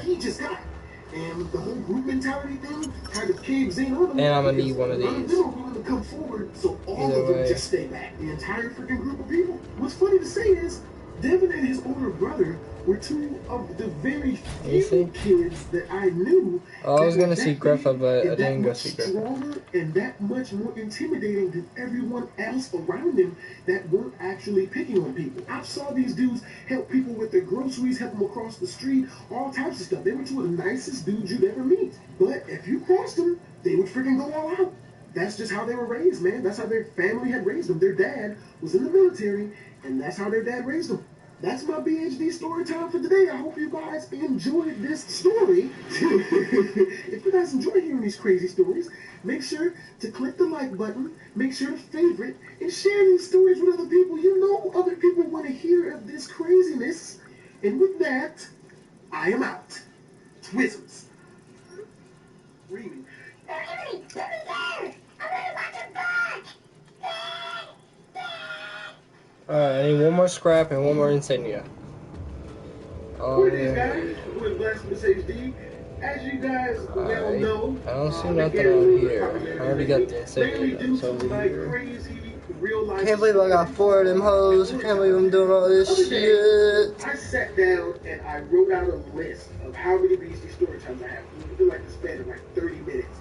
And the whole group mentality thing kind of caves in on them. And I'm gonna need one of these. They don't want to come forward, so all of them just stay back. The entire freaking group of people. What's funny to say is, Devin and his older brother were 2 of the very few kids that I knew. Oh, I was gonna see Griffa, but I didn't go see Griffa. Stronger and that much more intimidating than everyone else around them that weren't actually picking on people. I saw these dudes help people with their groceries, help them across the street, all types of stuff. They were 2 of the nicest dudes you'd ever meet. But if you crossed them, they would freaking go all out. That's just how they were raised, man. That's how their family had raised them. Their dad was in the military, and that's how their dad raised them. That's my BHD story time for today. I hope you guys enjoyed this story. If you guys enjoy hearing these crazy stories, make sure to click the like button, make sure to favorite, and share these stories with other people. You know other people want to hear of this craziness. And with that, I am out. Twizzles. Reading. Alright, I need one more scrap and one more insignia. Who are these guys? With Blasphemoushd HD. As you guys well know, I don't see nothing on here. I already got the insignia, so over here. Can't believe I got 4 of them hoes. I can't believe I'm doing all this shit. I sat down and I wrote out a list of how many BHD story times I have. We do like the span of like 30 minutes.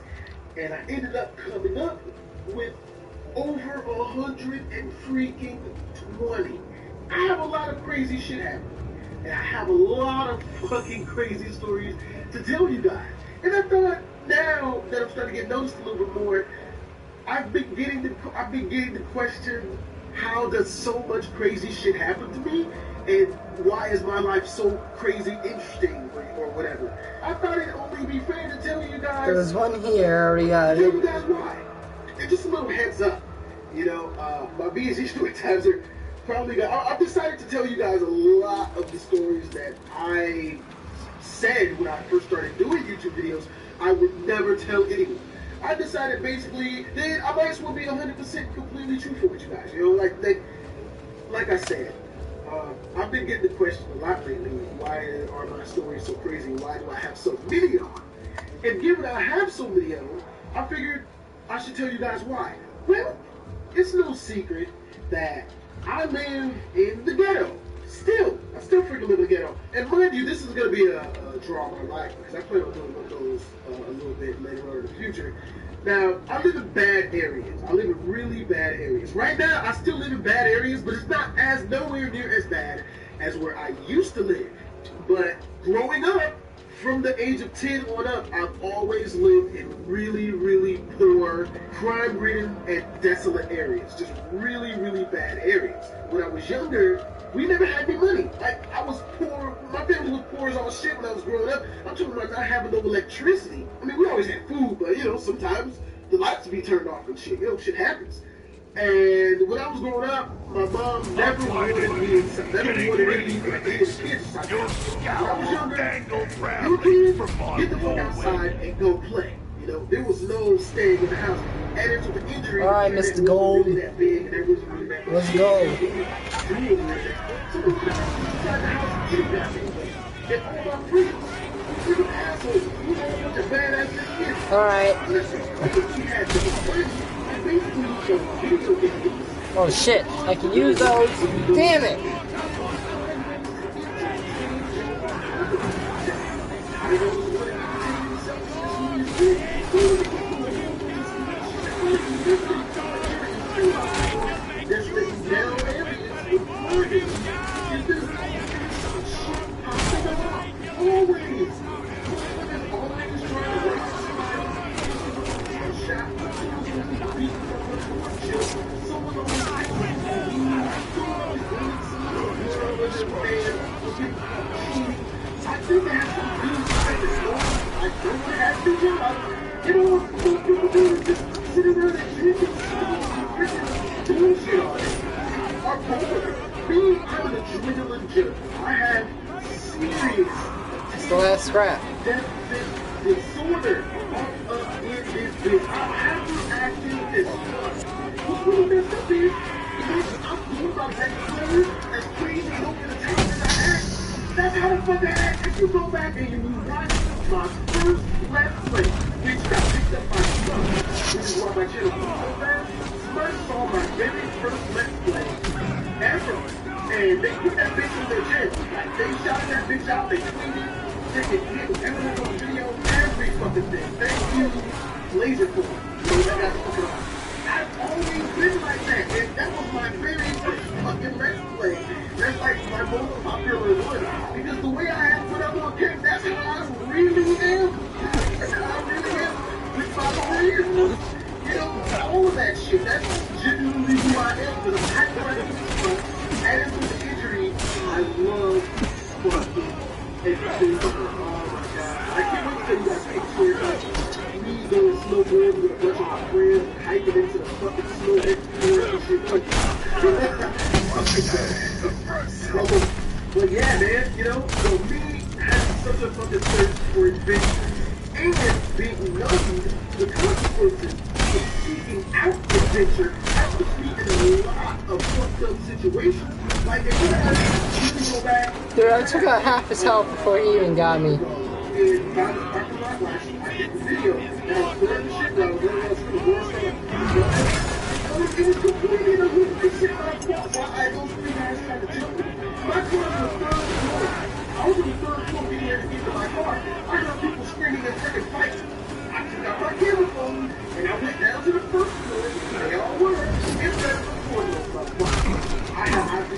And I ended up coming up with over 120. I have a lot of crazy shit happening. And I have a lot of fucking crazy stories to tell you guys. And I thought now that I'm starting to get noticed a little bit more, I've been getting the question, how does so much crazy shit happen to me? And why is my life so crazy interesting or whatever? I thought it'd only be fair to tell you guys. There's one here, I already got Tell it. you guys why. And just a little heads up. You know, my BHD story times are probably I've decided to tell you guys a lot of the stories that I said when I first started doing YouTube videos I would never tell anyone. I decided basically that I might as well be 100% completely truthful with you guys. You know, like I said, I've been getting the question a lot lately, why are my stories so crazy? Why do I have so many of them? And given I have so many of them, I figured I should tell you guys why. Well, it's no secret that I live in the ghetto. I still freaking live in the ghetto. And mind you, this is going to be a draw on my life because I plan on doing one of those a little bit later on in the future. Now, I live in bad areas. I live in really bad areas. Right now, I still live in bad areas, but it's not nowhere near as bad as where I used to live. But growing up, from the age of 10 on up, I've always lived in really, really poor, crime-ridden, and desolate areas. Just really, really bad areas. When I was younger, we never had any money. Like, I was poor. My family was poor as all shit when I was growing up. I'm talking about not having no electricity. I mean, we always had food, but, you know, sometimes the lights would be turned off and shit. You know, shit happens. And when I was growing up, my mom never wanted me inside. Never wanted me to like kids. When I was younger, you kids, get the fuck outside and go play. You know, there was no staying in the house. And into the injury, all right, Mr. Gold. really that big, and there was really that much. Let's go. So we were inside the house and shoot at me. And all my friends, freaking assholes, you know, a bunch of badass kids. All right. Listen, we had the friends. Oh shit, I can use those. Damn it. I had serious. It's the last scrap. Disorder up in this bitch. I'm hyperactive as fuck. What's really messed up is, I'm doing my best players as crazy and over the top as I act. That's how the fuck I act. If you go back and you watch my first Let's Play, which got picked up by Smurf, which is why my channel was so bad. Smurf saw my very first Let's Play ever. And they put that bitch in their channel. Like, they shot that bitch out, they tweeted, they did evidence on video, every fucking thing. Thank you, Laser Force. You know, that got fucking off. I've always been like that, and that was my very first fucking Let's Play. That's like my most popular one. Because the way I have put up on game, that's how I really am. That's how I really am with my career. You know, all of that shit, that's genuinely who I am. Because I'm hyperactive. Added to the injury, I love fucking education. Oh my god. I can't wait to tell you guys pictures. Me going snowboarding with a bunch of my friends, hiking into the fucking snow and shit. But yeah, man, you know, so me having such a fucking thirst for adventure and being numbed the consequences of seeking out adventure has put me in a lot of fucked up situations. Like, if you guys go back... Dude, I took out half his health before he even got me. And by the parking lot, I hit the video, and I was throwing the shit down, and I was going to go outside. It was completely in a loop of shit that I thought while I those three guys tried to jump me. My car was on the third floor. I was on the third floor getting ready to get to my car. I heard people screaming and freaking fighting. I took out my camera phone, and I went down to the first floor. They all were. And then the fourth floor. I have a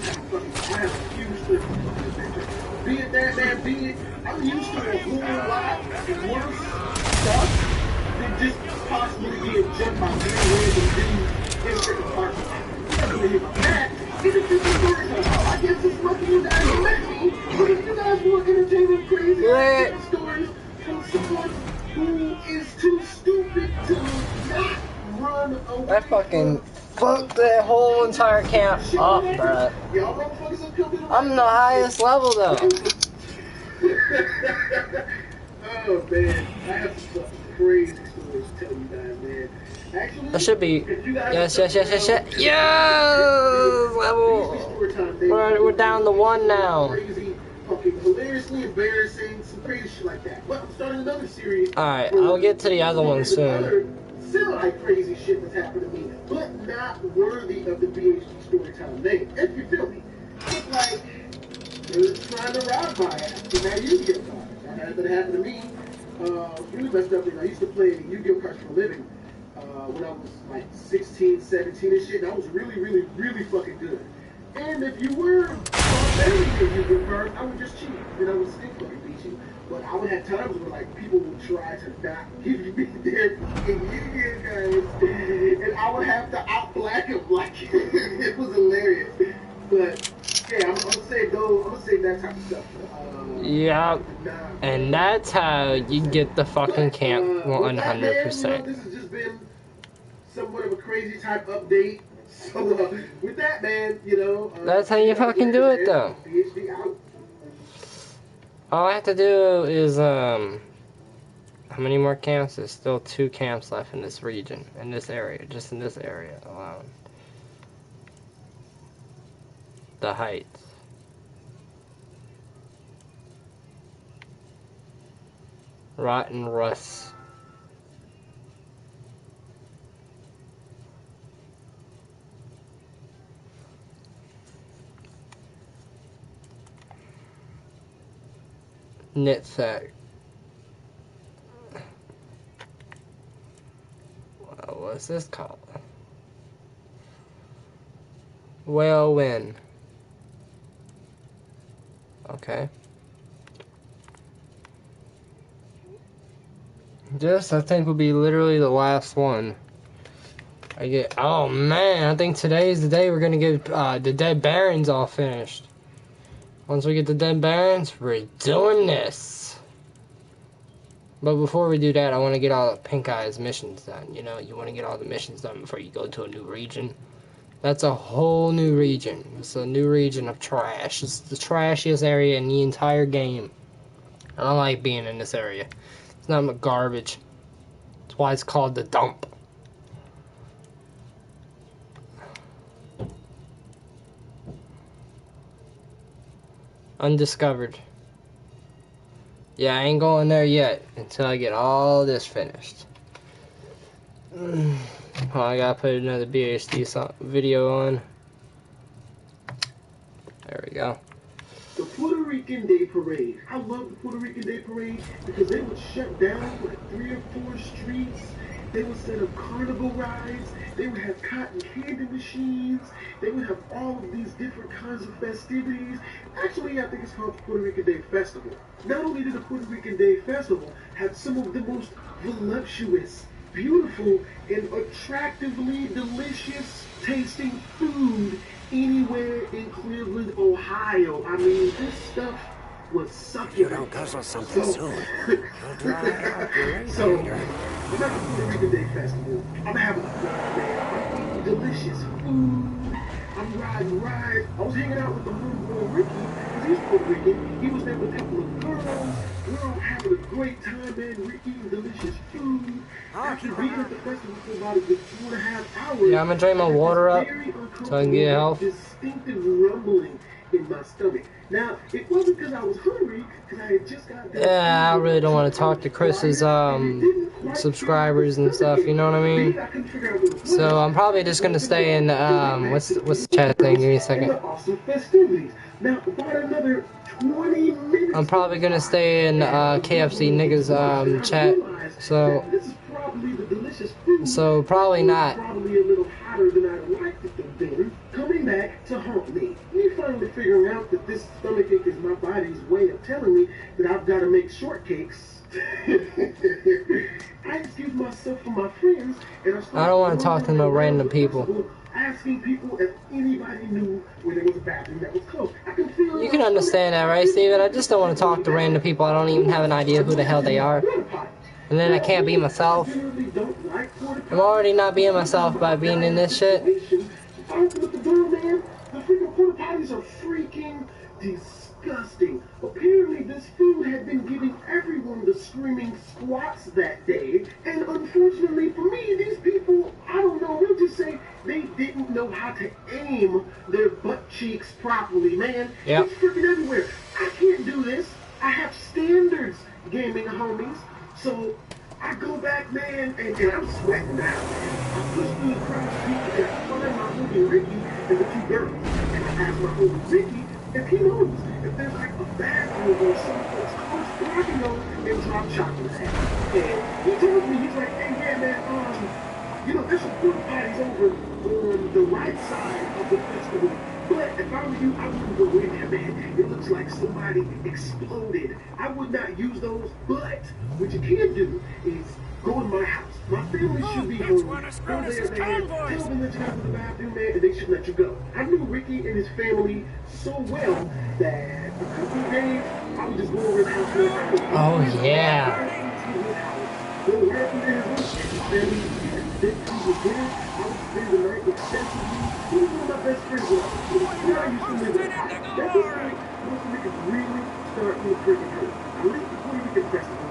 huge thing for adventure. Be it that man, be it, I'm used to a whole lot worse stuff than just possibly being jumped by three random dudes in a freaking park. I'm gonna hit my back. It's a different story. I guess it's lucky you guys let me. But if you guys want entertaining, crazy stories from someone who is too stupid to not run away. I fucking fucked that whole entire camp up, bruh. I'm the highest level though. Oh man, I have some fucking crazy stories to tell you guys, man. Actually, that should be yes. Yo, level. We're down to 1 now. Crazy, fucking hilariously embarrassing, some crazy shit like that. But I'm starting another series. All right, I'll get to the other one soon. Semi-crazy shit that's happened to me, but not worthy of the BHD Storytime name, if you feel me. It's like, you're trying to rob my ass, and now you get caught. I had that happen to me. Really messed up, and I used to play Yu-Gi-Oh cards for a living when I was like 16, 17 and shit, and I was really, really, really fucking good. And if you were very good you first, I would just cheat. Then I would still fucking beat you. But I would have times where like people would try to not give me their fucking union guys, and I would have to out-black them like it was hilarious. But yeah, I'm gonna say that type of stuff. Yeah, and that's how you get the fucking camp 100%. This has just been somewhat of a crazy type update. So with that, man, that's how you fucking do it, though. PhD out. All I have to do is, how many more camps? There's still 2 camps left in this region, in this area, just in this area alone. The Heights. Rotten Russ. Knitsack. What's this called? Whale Win. Okay. This, I think, will be literally the last one. Oh man, I think today's the day we're gonna get the Dead Barons all finished. Once we get the Dead Barons, we're doing this. But before we do that, I want to get all the Pink Eyes missions done. You know, you want to get all the missions done before you go to a new region. That's a whole new region. It's a new region of trash. It's the trashiest area in the entire game. I don't like being in this area. It's not garbage. That's why it's called the dump. Undiscovered. Yeah, I ain't going there yet until I get all this finished. Oh, I gotta put another BHD video on. There we go. The Puerto Rican Day Parade. I love the Puerto Rican Day Parade because they would shut down like 3 or 4 streets. They would set up carnival rides. They would have cotton candy machines. They would have all of these different kinds of festivities. Actually, I think it's called the Puerto Rican Day Festival. Not only did the Puerto Rican Day Festival have some of the most voluptuous, beautiful, and attractively delicious tasting food anywhere in Cleveland, Ohio. I mean, this stuff was succulent. You don't guzzle something soon, you'll dry out your radiator. So, we're not the Puerto Rican Day Festival. I'm having a good day. I'm eating delicious food. I'm riding rides. I was hanging out with the little boy Ricky, because he's Puerto Rican. He was there with a couple of girls. We're all having a great time, man. We're eating delicious food. After being at the festival for about a good 2.5 hours, Yeah, I'm gonna drain my water up so I can get health. Distinctive rumbling in my stomach. Now, it wasn't because I was hungry, because I had just got done. Yeah, I really don't want to talk to Chris's subscribers and stuff, you know what I mean? So I'm probably just gonna stay in what's the chat thing? Give me a second. Now, about another 20 minutes, I'm probably gonna stay in KFC niggas chat. So probably not. Probably a little hotter than I'd like to have been. Coming back to haunt me. Me finally figuring out that this stomachache is my body's way of telling me that I've got to make shortcakes. I excused myself from my friends, and I don't want to talk to no random people. Asking people if anybody knew where there was a bathroom that was closed. I can feel. You can understand that, right, Steven? I just don't want to talk to random people. I don't even have an idea who the hell they are. And then I can't be myself. I'm already not being myself by being in this shit. Open up the door, man. The freaking porta potties are freaking disgusting. Apparently, this food had been giving everyone the screaming squats that day. And unfortunately for me, these people, I don't know, we'll just say they didn't know how to aim their butt cheeks properly, man. Yep. It's freaking everywhere. I can't do this. I have standards, gaming homies. So I go back, man, and I'm sweating now. I push through the crowd of people and I find my homie Ricky and the 2 girls. And I ask my homie Ricky if he knows if there's like a bathroom or something close where I can go and drop chocolates at. And he told me, he's like, hey, yeah, man, there's some porta potties over on the right side of the festival. But if I were you, I wouldn't go in there, man. It looks like somebody exploded. I would not use those, but what you can do is go in my house. My family should be home. Go there, man. Tell them that you gotta go to the bathroom, man, and they should let you go. I knew Ricky and his family so well that a couple of days, I would just go over his house, man. Oh, yeah. Go right from there, and his family, then he was there. I would spend the night extensively. He was one of my best friends. Where I used to live at. That was like, most niggas really start to freaking hurt. I lived the Fooly Cooly Festival.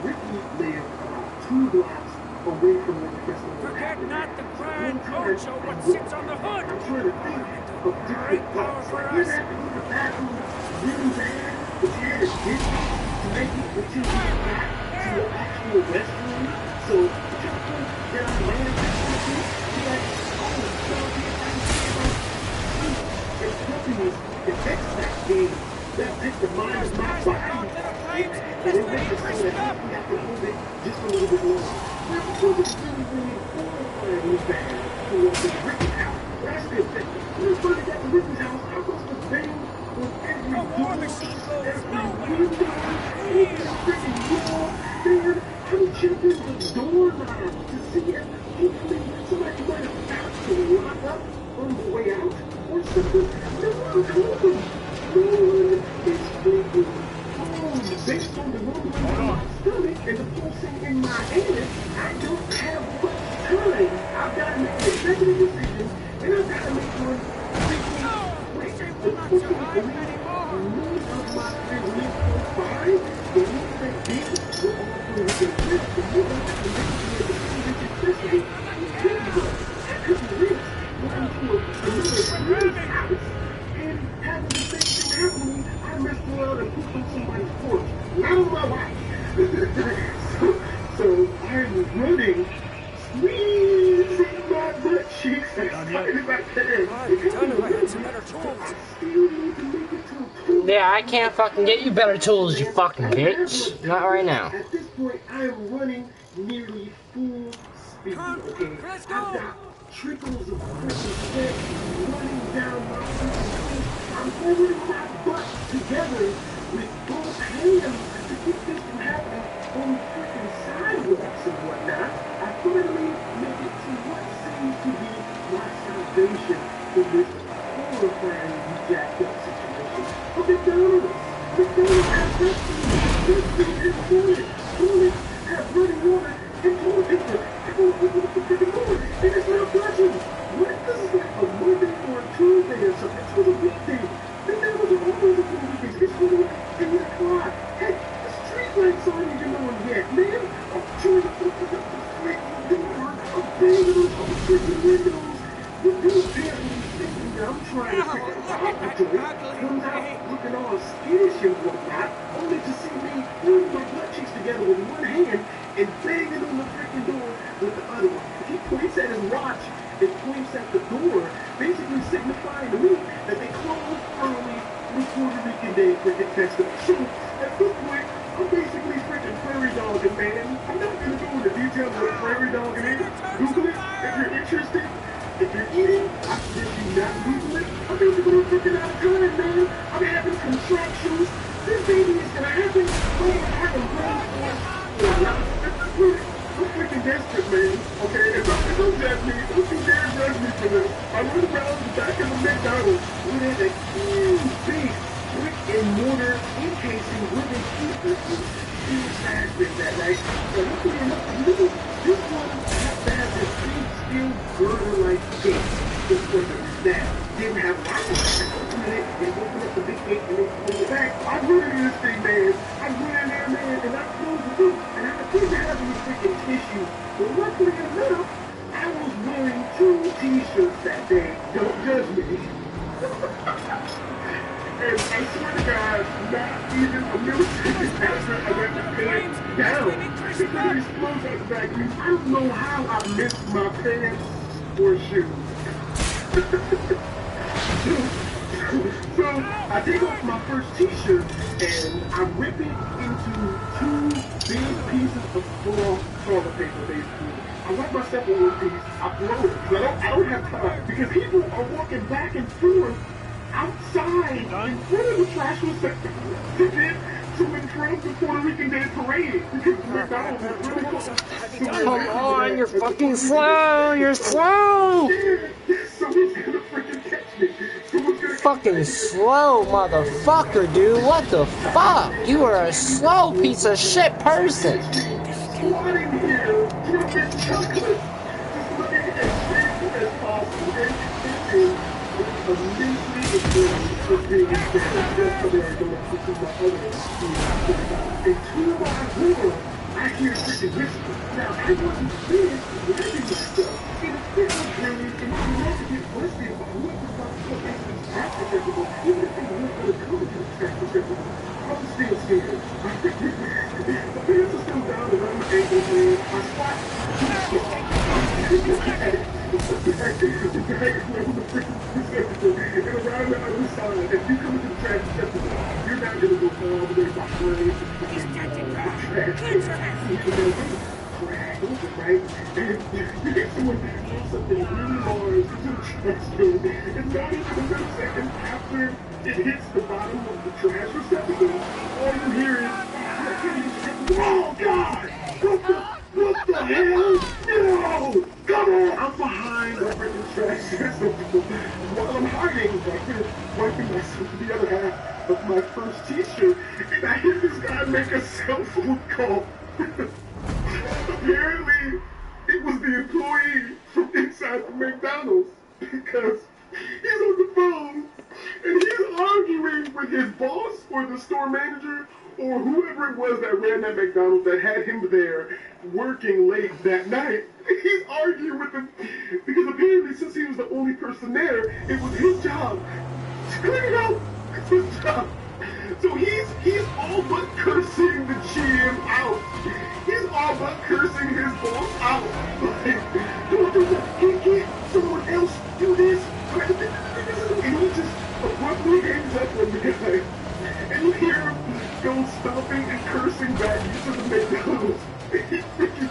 Ricky lived about 2 blocks away from where the festival was happening. Not the grand poncho, what sits on the hood. I'm trying to think of different thoughts. Like, you had to go to the bathroom really bad, but you had to get to make it until you got to the actual restroom. So, you just go down the land and you're like, oh, so it's companies that fix that game, that takes the mind of my body, and it makes it so that we have to hold it just a little bit longer. So it's really, really horrifyingly bad to walk to the Ricky's house. But I still think, when I first got to Ricky's house, I was the bang on every door, every window, every freaking wall. Man, I would check in the doorknob to see if hopefully somebody might have found to lock up on the way out or something. No one's home. No one is sleeping. Based on the rumbling in my stomach and the pulsing in my head, I don't have much time. I've got to make an executive decision, and I've got to make one quick. Unfortunately, none of my friends live close by. The ones that did were all from the trip to move to make sure the Fooly Festival was good to go. I couldn't risk going to another friend's house and having the same thing happen to me. I messed around and pooped on somebody's porch. Not on my wife. so I'm running, squeezing my butt cheeks as tight as I can. I still need to make it to a pool. Yeah, I can't fucking get you better tools, you fucking bitch. Not right now. At this point, I am running nearly full speed, okay? I've got trickles of freaking sweat running down my freaking face. I'm holding my butt together with both hands to keep this from happening on freaking sidewalks and whatnot. I finally make it to what seems to be my salvation in this horrifying jacked up situation. But McDonald's has rescued and toilet have running water and toilet paper. I don't know what the freaking door, and it's not budging. What? This is like a Monday or a Tuesday or something. This was a weekday. McDonald's are always on weekdays. It's really 8 o'clock. Hey, the street lights aren't even on yet, man. I'm trying to open up the freaking door. I'm banging on the freaking windows. The dude apparently thinking that I'm trying to freaking rob the joint. Comes out looking all skittish and whatnot, only to see me holding my butt cheeks together with one hand and banging on the freaking door with the other one. He points at his watch and points at the door, basically signifying to me that they closed early for Puerto Rican Day Cricket Festival. So, at this point, I'm basically freaking prairie dogging, man. I'm not going to go into detail of what prairie dogging is. Google it if you're interested. If you're eating, I suggest you not Google it. I'm basically freaking out of time, man. I'm having contractions. This baby is going to happen. Man, I have a brain force. I'm freaking desperate, man. Okay, don't judge me. Don't you dare judge me for this. I run around the back of the McDonald's with a huge big brick and mortar encasing where they keep this huge fabric that night. So luckily enough, this one has to have this big steel girder-like gate. This one that didn't have a lock on it. They open up the big gate and they pull it back. I run into this thing, man. I run in there, man, and I close the door. And I didn't have any freaking tissue. But luckily enough, I was wearing 2 t-shirts that day. Don't judge me. And I swear to God, not even a millisecond after I got the pants down, because of these clothes on the back, I don't know how I missed my pants or shoes. So I take off my first t-shirt and I rip it into 2 big pieces of cloth toilet paper, basically. I wipe myself with one piece, I throw it, because I don't have time, because people are walking back and forth outside in front of the trash receptacle to interrupt the Puerto Rican Day Parade because McDonald's was really close. Come on, you're fucking slow. You're slow. Someone's gonna freaking catch me. Someone's gonna Fucking slow, motherfucker, dude. What the fuck? You are a slow piece of shit person. squatting here, dropping chocolates, just looking as safe as possible. And it is immensely important for being there. Yesterday, I going to see my other and 2 miles later, I hear freaking whisper. Now, I wasn't there, watching myself. In a fit of dream, and you have to get busted by what the fuck is this tax acceptable, even if they weren't going to come to the tax acceptable. I'm still scared. The pants are still down around my ankles, man. I squat. The bag is around the freaking receptacle and around the other side. If you come into the trash receptacle, you're not going to go all the way behind the trash. Right? And you get someone doing something really hard to the trash can. It's not even a second after it hits the bottom of the trash receptacle. All you hear is, oh God! What the hell? No! Come on! I'm behind the freaking trash receptacle. While I'm hiding back here, wiping myself with the other half of my first t-shirt, and I hear this guy make a cell phone call. Apparently, it was the employee from inside the McDonald's because he's on the phone and he's arguing with his boss or the store manager or whoever it was that ran that McDonald's that had him there working late that night. He's arguing with him because apparently since he was the only person there, it was his job to clean it out. It's his job. So he's all but cursing the GM out. He's all but cursing his boss out. Like, don't do that. Can't someone else do this? And he just abruptly hangs up on the guy. And you hear him go stomping and cursing back into the McDonald's. He freaking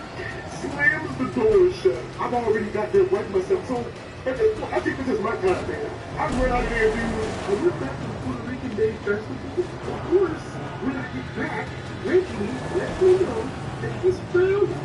slams the door shut. I've already got there wiping myself. So at this point, I think this is my time, man. I run out of there, dude. I went back to the Puerto Rican Day Festival. Of course, when I get back, Ricky let me know that he's found the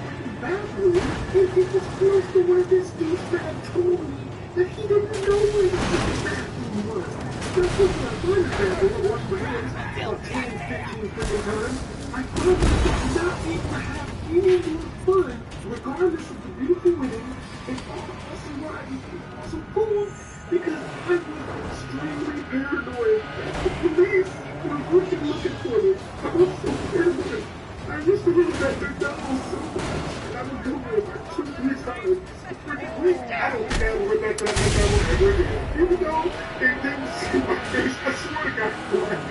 bathroom and he was close to where this douchebag told me that he didn't know where the bathroom was. That's what I learned that I washed my hands about 10, 15 freaking times. I thought I was not able to have any more fun, regardless of the beautiful women and all the awesome rides and awesome food, because I was extremely paranoid. The police were looking for me. I was so paranoid. I used to go to that McDonald's so much, and I would go there like 2, 3 times. Freaking week, I don't think I ever went back to that McDonald's ever again. Even though they didn't see my face, I swear to God, for like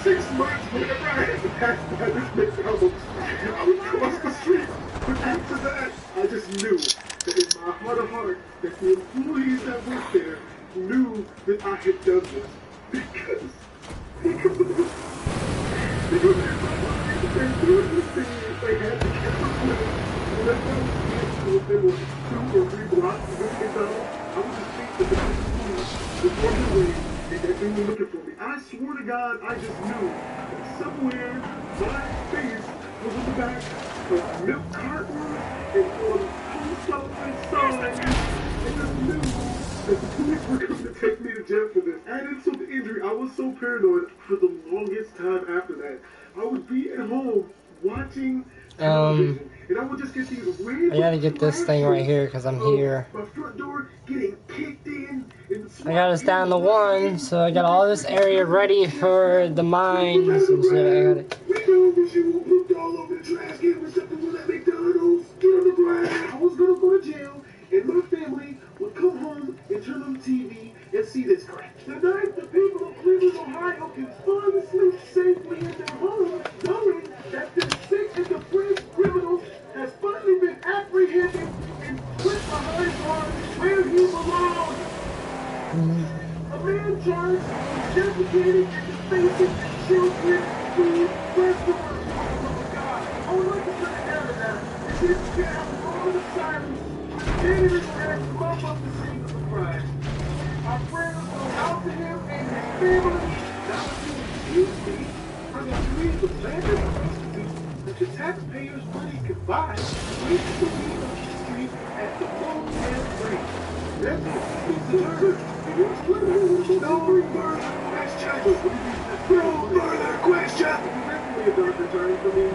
6 months, whenever I had to pass by this McDonald's, I would cross the street. But after that, I just knew that in my heart of hearts, that the employees that worked there knew that I had done this. Because they're doing this thing, they had the camera footage, and that's how they were 2 or 3 blocks from this McDonald's. I would just think that the police was walking away and that they were looking for me. I swear to God, I just knew that somewhere my face was in the back of milk cartons and on post office signs. I just knew that the police were going to take me to jail for this. Added to the injury, I was so paranoid for the longest time after that. I would be at home watching television, and I would just get these random. I gotta get this thing right here because I'm here. My front door getting kicked in. I got us down to 1, so I got all this area ready for the mines and shit. I got it. We know that you looked all over the trash can receptacle at McDonald's. Get on the ground. I was gonna go to jail, and my family would come home and turn on the TV and see this crap. Tonight, the people of Cleveland, Ohio can finally sleep safely in their home, knowing that this sick and depressed criminal has finally been apprehended and put behind bars where he belongs. A man charged with defecating and defacing children food restaurants. Oh my God. I would like to put it down to that. And this can have all the silence. The janitors had to bump up the scene of the crime. Our prayers go out to him and family. Now you me. I got to read the bandit that the taxpayers' money can buy. We can believe on the street at the low and free. That's it. No further questions. No further questions. Definitely a dark return for me.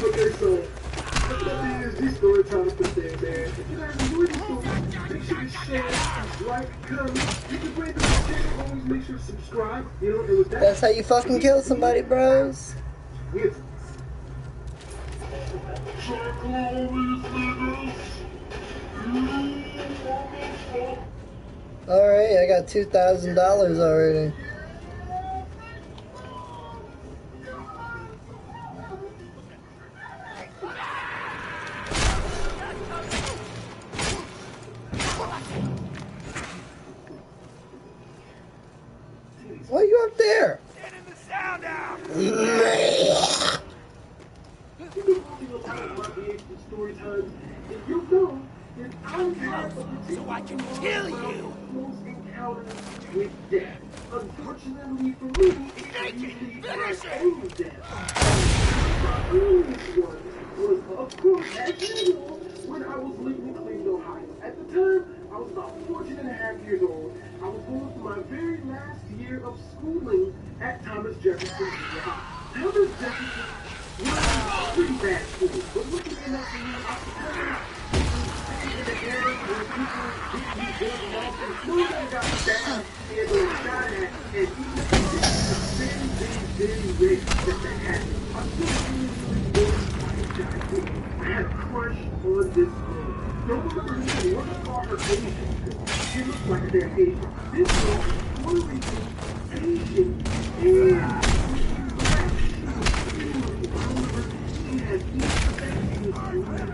Okay, so these story times for today, man. If you guys enjoyed this story, make sure to share, like, comment. You can rate the channel. Always make sure to subscribe. You know, and with that, That's how you fucking kill somebody, bros. With Alright, I got $2,000 already. Why are you up there? Getting the sound out! story times, and you know that I've had a So I can kill you! close encounter with death. Unfortunately for me, it's usually my own death. My earliest one was, of course, as usual, when I was living in Cleveland, Ohio. At the time, I was about 14 and a half years old. I was going through my very last year of schooling at Thomas Jefferson Junior High. Thomas Jefferson was a pretty bad school, but looking enough for me, I was in the era where people didn't use their mouth and nobody got stabbed and shot at, and even if they did, very rare that that happened. I had a crush on this girl. Don't remember me, what I call her Asian. She looks like they're Asian. This girl is Puerto Rican, Asian, and black. She has each ever seen in my life.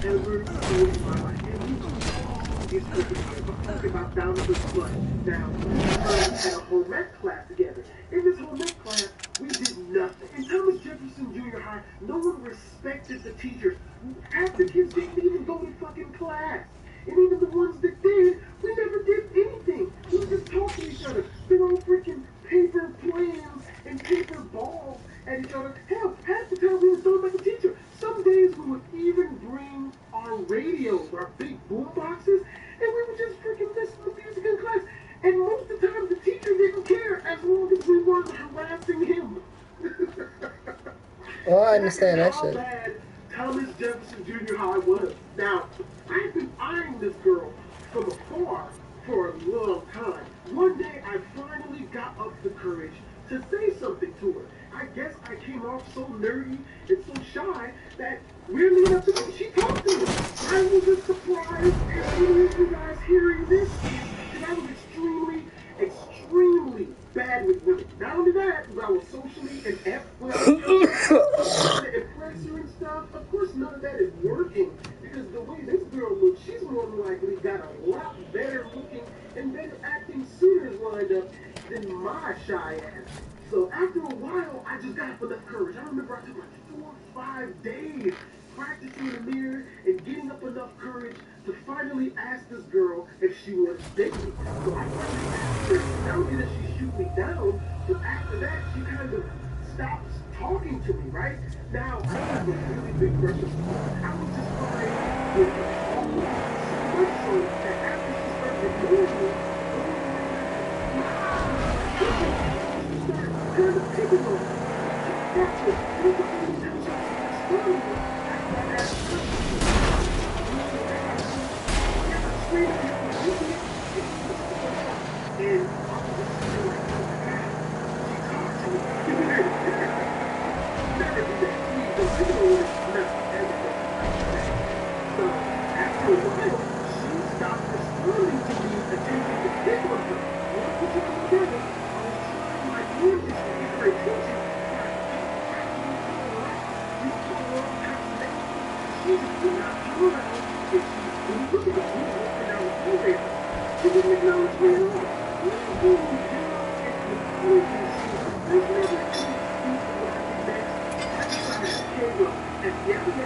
And we always talking about down to the blood. Now, we had a home ec class together. In this home ec class, we did nothing. In Thomas Jefferson Junior High, no one respected the teachers. Half the kids didn't even go to fucking class. And even the ones that did, we never did anything. We would just talk to each other. Throw freaking paper planes and paper balls at each other. Hell, half the time we were thrown by the teacher. Some days we would even bring our radios, our big boom boxes, and we would just freaking listen to music in class. And most of the time the teacher didn't care as long as we weren't harassing him. Oh, I understand that shit. How bad Thomas Jefferson Junior High was. Now, I've been eyeing this girl from afar for a long time. One day, I finally got up the courage to say something to her. I guess I came off so nerdy and so shy that, weirdly enough to me, she talked to me. I was just surprised at any of you guys hearing this, because I was extremely bad with women. Not only that, but I was socially inept when I was trying to impress her and stuff. Of course, none of that is working, because the way this girl looks, she's more than likely got a lot better looking and better acting suitors lined up than my shy ass. So after a while, I just got up enough courage. I remember I took like 4 or 5 days practicing in the mirror and getting up enough courage to finally ask this girl if she wanted to date me. So I finally asked her. Not only did she shoot me down, but after that, she kind of stopped talking to me, right? Now, I have a really big crush on her. I was just fine with all of this. So much so that after she started ignoring me, kind of picking on me. That's it. It was the only time she was explaining me. After I asked her, and I was just feeling like, oh my God, she talked to me. Never do that. Please don't do it. Never, ever do that. So, after a while, she stopped responding to me attempting to pick on her. Once we took it together, I was trying my hardest to get her attention. She just did not come around, and she didn't look at me. She was walking down the hallway. She didn't acknowledge me at all. At the end of the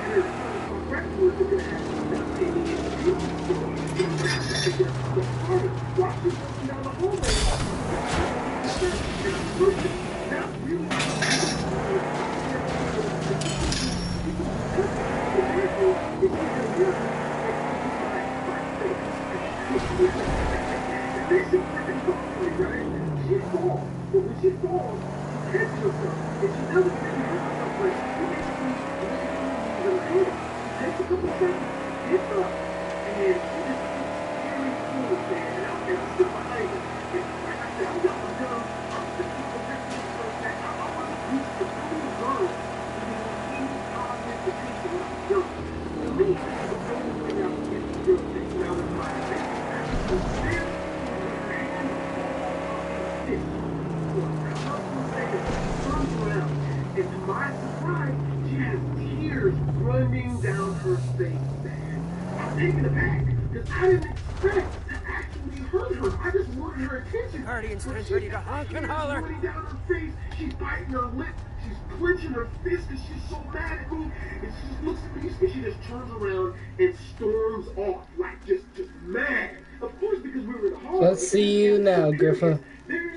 Guardian's ready to honk and holler. Down her face, she's biting her lip, she's clenching her fist because she's so mad at me, and she just looks at me and she just turns around and storms off, like just mad. Of course, because we were in the hall. Let's see you now, Griffa,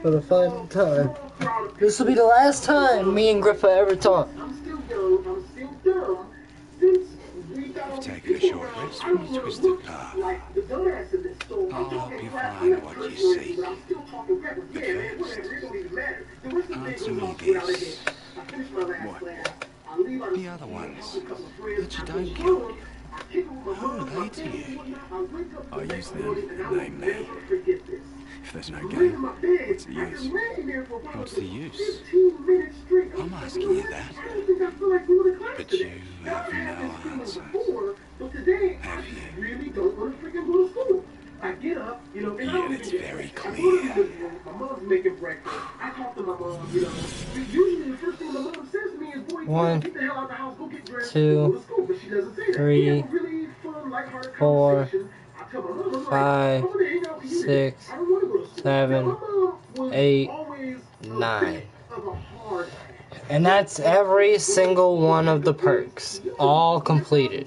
for the final time. This will be the last time me and Griffa ever talk. I'm still young, I'm still dumb. Since we got You've taken a short rest from your twisted car. like the dumbass in this, so I'm I'll talking be crap. fine I'm what not you cursing, say. but I'm still talking crap. Yeah, man, whatever, it don't even matter. The rest of the Answer day me goes off without this. it. I finished my last What? class. I leave out The other ones a couple of friends. that you I don't go kill. home, I kick it with my Who are mom, my they to family, you? whatnot. I wake up I the use next them, morning and I will name me. never forget this. If there's no I'm game, laying in my bed. what's the I've use? been laying there for about What's the use? 15 minutes straight. I'm like, asking know you what? that. I don't think I feel like doing a class But today. you Now, have I've had no this feeling answer. before, but today Have I you? really don't want to freaking go to school. I get up, you know, and Yeah, I don't that's even get very dressed. I go to clear. the living room. My mom's making breakfast. I talk to my mom, you know. Usually the first thing my mom says to me is, boy, One, get the hell out of the house, go get dressed, two, and go to school. But she doesn't say that. three, We have a really fun, lighthearted four, conversation. I tell my mom, I'm like, five, I want to hang out with you today. six, I don't want to go to school. seven, Now, my mom was 8, always a 9. bit of a hard ass. And that's every single one of the perks, all completed.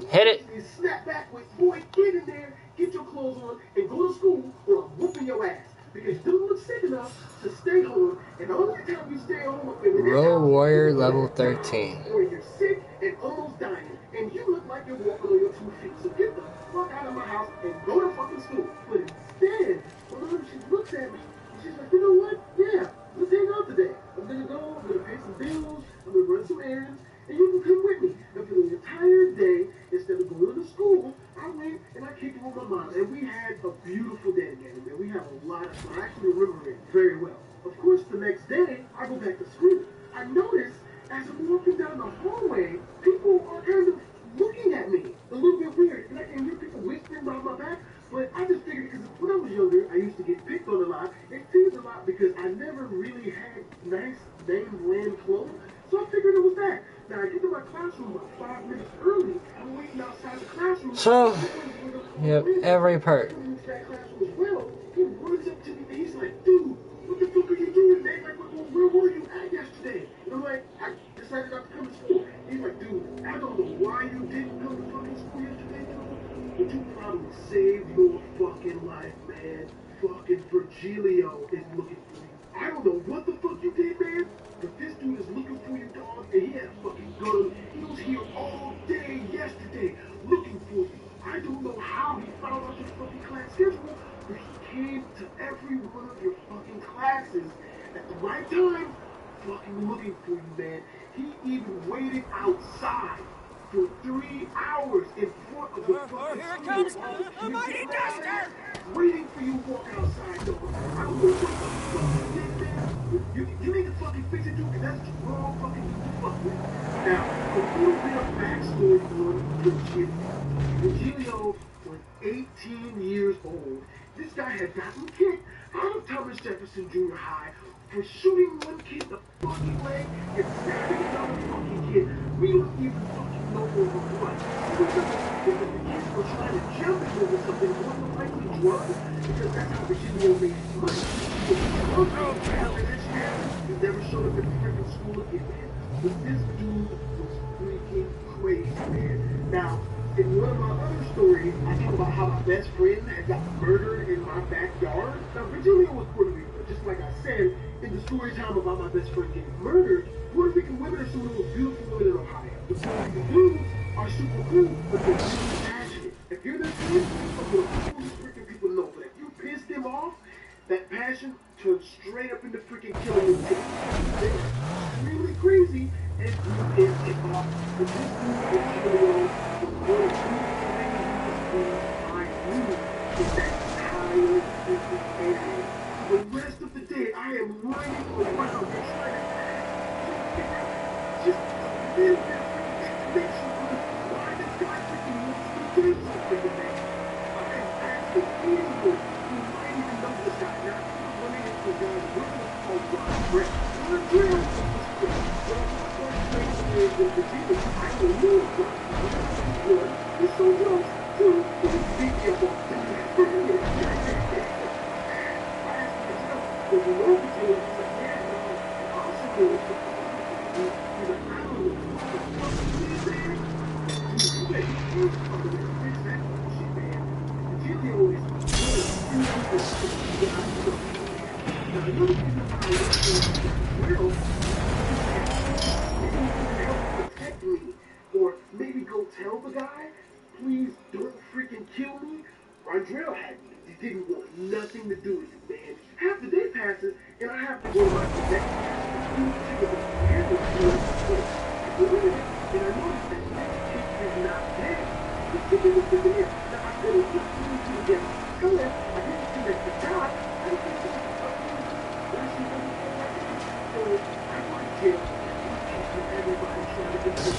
Hit it. Snap back with, boy, get in there, get your clothes on, and go to school, or I'm whooping your ass. Because you don't look sick enough to stay home, and the only time you stay home is when Road Warrior level 13. or you're sick and almost dying, and you look like you're walking on your 2 feet. So get the fuck out of my house and go to fucking school. But instead, my mom, she looks at me, and she's like, you know what? Yeah, let's hang out today. I'm gonna go, I'm gonna pay some bills, I'm gonna run some errands, and you can come with me. And for the entire day, instead of going to school, I went and I kicked it with my mom. And we had a beautiful day together, man. We have a lot of fun. I actually remember it very well. Of course, the next day, I go back to school. I notice as I'm walking down the hallway, people are kind of looking at me a little bit weird. And I can hear people whispering behind my back. But I just figured, because when I was younger, I used to get picked on a lot. It seems a lot because I never really had nice name brand clothes. So I figured it was that. Now I get to my classroom about 5 minutes early. I'm waiting outside the classroom. So, yep, every perk. He runs up to me and he's like, dude, what the fuck are you doing, man? Like, where were you at yesterday? And I'm like, I decided not to come to school. He's like, dude, I don't know why you didn't come to fucking school yesterday, dude, but you probably saved your fucking life, man. Fucking Virgilio is looking for you. I don't know what the fuck you did, man, but this dude is looking for you, dog, and he had a fucking gun. He was here all day yesterday looking for you. I don't know how he found out your fucking class schedule, but he came to every one of your fucking classes at the right time, fucking looking for you, man. He even waited outside for 3 hours in front of the fucking Here it school. comes! A mighty duster! Waiting for you to walk outside, dog. I don't know what the fuck you did, man. You need to fucking fix it, dude, because that's the wrong fucking dude to fuck with. Now, a little bit of backstory on Virgilio. Virgilio was 18 years old. This guy had gotten kicked out of Thomas Jefferson Junior High for shooting one kid in the fucking leg and stabbing another fucking kid. We don't even fucking know over what. We know that the kids were trying to jump him over something more than likely drugs, because that's how Virgilio made his money. He was after that shit happened, he never showed up at the freaking school again, man. But this dude was freaking crazy, man. Now, in one of my other stories, I talk about how my best friend had got murdered in my backyard. Now, Virgilio was Puerto like I said, in the story time about my best friend getting murdered, Puerto Rican women are some of the most beautiful women in Ohio. The Puerto Rican dudes are super cool, but they're really passionate. If you're their kid, I'm gonna pull these freaking people know. But if you piss them off, that passion turns straight up into freaking killing them. They're extremely crazy and you piss it off. But this dude is Julio, the one I knew is that entire freaking area. The rest of the day, I am running around and trying to just a little bit of freaking explanation on why this guy freaking wants to do something with that. I am asking anyone who might even know this guy. Now, I'm running into a guy called Ron Brick. Ron Brick was the first place in Virginia. I don't know Ron Brick. He's so young, too. He's beat me up on there's a little bit of it, like, yeah, no, possible. He's like, I don't know what the fuck is there. You better use something to fix that bullshit, man. And Julio is really using this shit to get out of the way. Now, another reason why I want to do that well maybe you can help protect me. Or maybe go tell the guy, please don't freaking kill me. Rondrell had me. He didn't want nothing to do with it, man. Half the day passes, and I have to go to my next and I noticed that this chick is not dead. This chick is still here. Now, I couldn't put two and two together. However, I didn't see that the guy, I didn't see that so I went to jail. Everybody trying to get this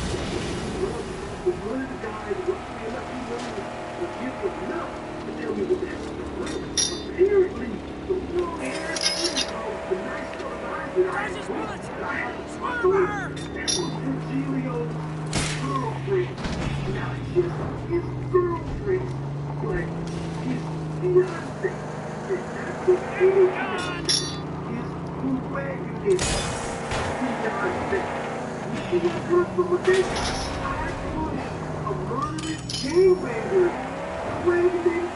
but one of the guys was lucky enough to give them enough to tell me what the hell was going on. Apparently, the long-haired the nice color eyes that I had to that was Virgilio's girlfriend. Not just his girlfriend, but his fiancé. And that's what his protagonist, fiancé. You see what comes from a thing? I pushed a murderous gangbanger, pregnant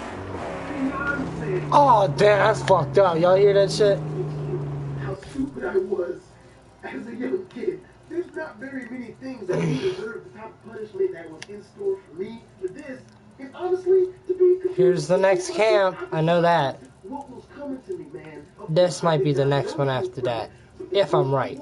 fiancé. Oh, damn, that's fucked up. Y'all hear that shit? How stupid I was as a young kid. There's not very many things that really deserve the type of punishment that was in store for me. But this is honestly to be. Here's the next camp. I know that. What was coming to me, man? This might be the next one after that, if I'm right.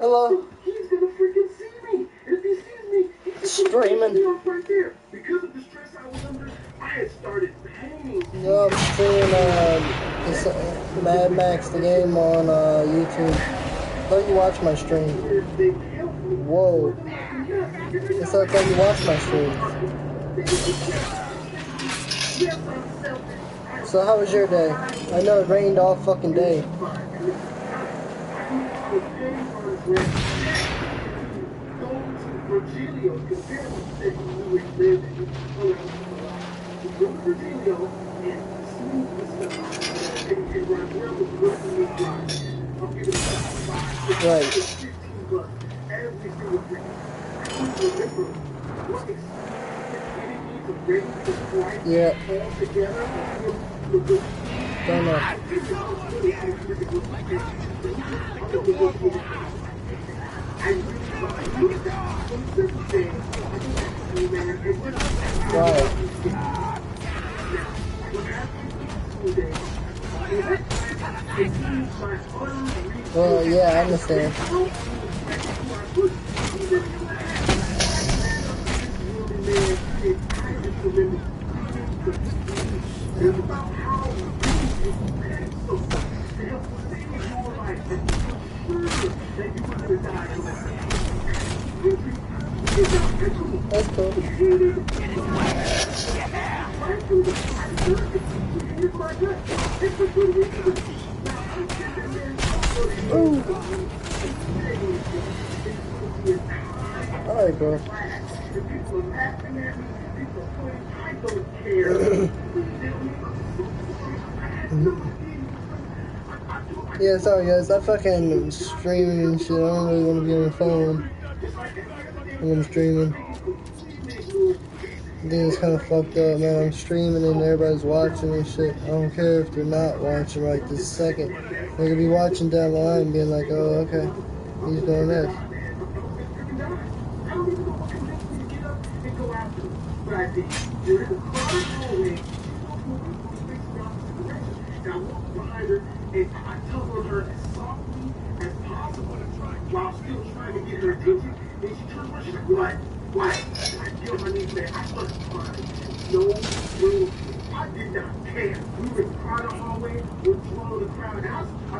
Hello? He's gonna freaking see me. And if he sees me, he's Streaming. me off right there. Because of the stress I was under, I had started painting. No, I'm seeing this, Mad Max the game on YouTube. Thought you watched my stream. Whoa. It's not time you watch my streams. So how was your day? I know it rained all fucking day. Right. Yeah. Don't know. Right. Well, yeah, I understand. That's cool. Ooh. Alright, bro. Yeah, sorry guys, I fucking streaming and shit. I don't really want to be on the phone when I'm streaming. I think it's kind of fucked up, man. I'm streaming and everybody's watching and shit. I don't care if they're not watching right this second. They could be watching down the line and being like, oh, okay, he's doing this. And I tug on her as softly as possible while still trying to get her attention. And she turns around, she's like, what? What? I get on my knees, man. I started crying. No real shit. I did not care. We were crying the hallway. We're throwing the crowd. And I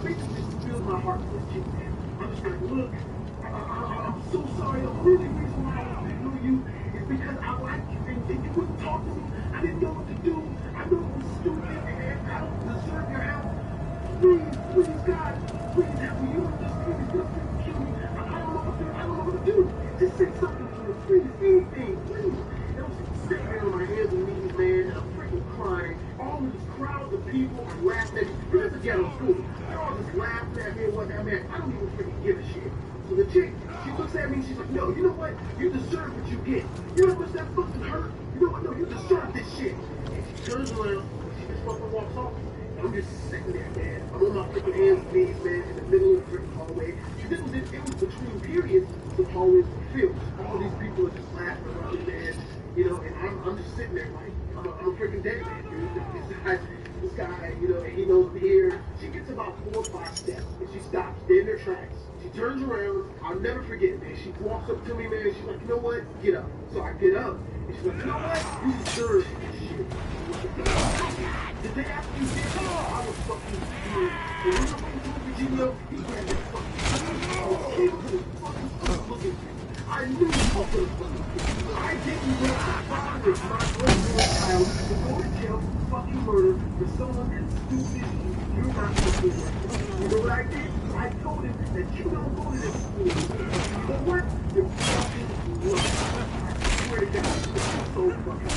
basically just filled my heart with this chick, man. I'm just like, look, I'm so sorry. The only reason why I want to know you is because I like you. And you wouldn't talk to me. I didn't know what to do. I know it was stupid. And I don't deserve your help. Please, God, please help me. You don't just kill me. I don't know what to do. Just say something to me, please. Anything, please. And I'm sitting there on my hands and knees, man, and I'm freaking crying. All of these crowds of people are laughing at me. This is a ghetto school. They're all just laughing at me and whatnot, man. I don't even freaking give a shit. So the chick, she looks at me and she's like, no, you know what? You deserve what you get. You know how much that fucking hurt? You know what? No, you deserve this shit. And she turns around, she just fucking walks off. I'm just sitting there, man. I'm on my freaking hands and knees, man, in the middle of the freaking hallway. It was between periods, the hallways were filled. All these people are just laughing around me, man. You know, and I'm just sitting there like, I'm a freaking dead man, dude. This guy, you know, and he knows me here. She gets about 4 or 5 steps, and she stops dead in her tracks. She turns around. I'll never forget, man. She walks up to me, man. She's like, you know what? Get up. So I get up. And she's like, you know what? You deserve this shit. The day after you did this, I was fucking scared. And when I went to Virginia, he grabbed that fucking kid with his fucking looking. I knew he was gonna fucking. I didn't want to bother my unborn child to go to jail for fucking murder for someone as stupid as you're not fucking right. You know what I did? I told him that you don't go to this school. But what? You're fucking wrong. I swear to God, this is so fucking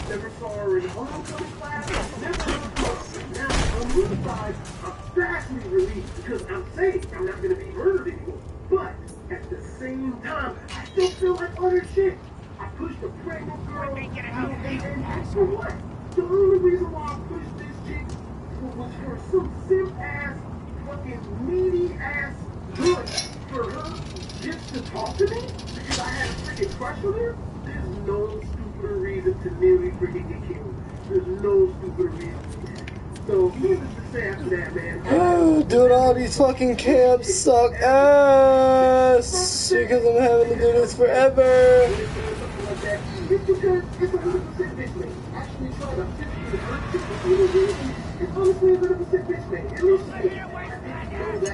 never saw her in homecoming class, never heard her. Now, on the other side, I'm vastly relieved because I'm safe. I'm not going to be murdered anymore. But at the same time, I still feel like utter shit. I pushed a pregnant girl, and for what? The only reason why I pushed this chick was for some simp-ass, fucking meaty-ass good for her just to talk to me because I had a freaking crush on her. There's no stupider reason to nearly freaking get killed. There's no stupider reason. So, needless to say after that, man. Dude, all these fucking camps suck ass because I'm having to do this forever. It's because it's 100% bitch made. Actually, try to 50 to 100 it's honestly 100% bitch made. And listen, I didn't know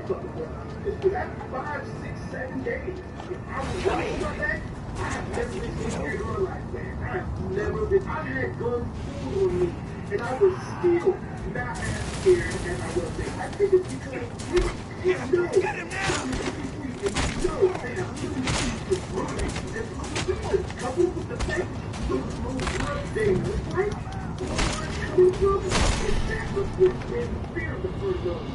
fucking well. Because for that 5, 6, 7 days, if I was running like that, I have never been scared in my life, man. I've never been. I had guns pulled on me, and I was still not as scared as I was then. I think it's because we know. Get him now! Coupled with the fact those drugs they look like, fear of the first dose.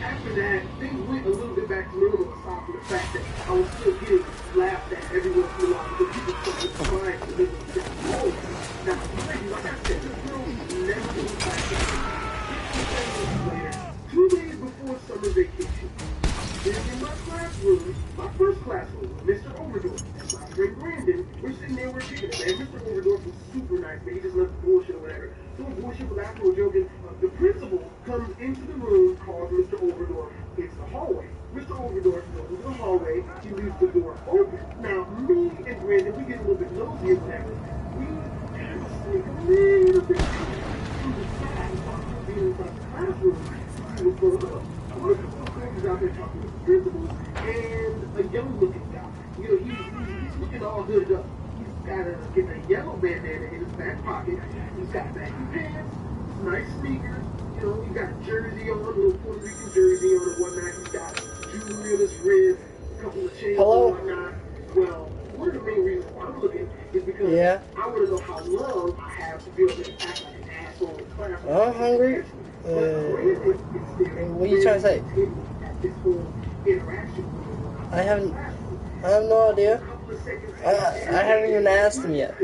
After that, things went a little bit back to normal aside from the fact that I was still getting laughed at every once in a while because people started crying to make me say, oh, now, like I said, this girl never was back there. 2 days before summer vacation, sitting in my classroom, my first classroom, Mr. Overdorf and my friend Brandon, we're sitting there, we're kicking it, and Mr. Overdorf was super nice, man. He just loved bullshit or whatever. Doing bullshit, but laughing or joking. The principal comes into the room, calls Mr. Overdorf. It's the hallway. Mr. Overdorf goes into the hallway. He leaves the door open. Now, me and Brandon, we get a little bit nosy or whatever. We kind of sneak a little bit to the side while being inside the classroom. See what's going on. One of the folks out there talking to the principal and a young-looking guy. You know, he's looking all hooded up. He's got a yellow bandana in his back pocket. He's got baggy pants, nice sneakers. You know, he's got a jersey on, a little Puerto Rican jersey on and whatnot. He's got jewelry on his wrist, a couple of chains and whatnot. Well, one of the main reasons why I'm looking is because I want to know how long I have to be able to act like an asshole in class. I'm hungry. What are you trying to say? I have no idea. I haven't even asked him yet.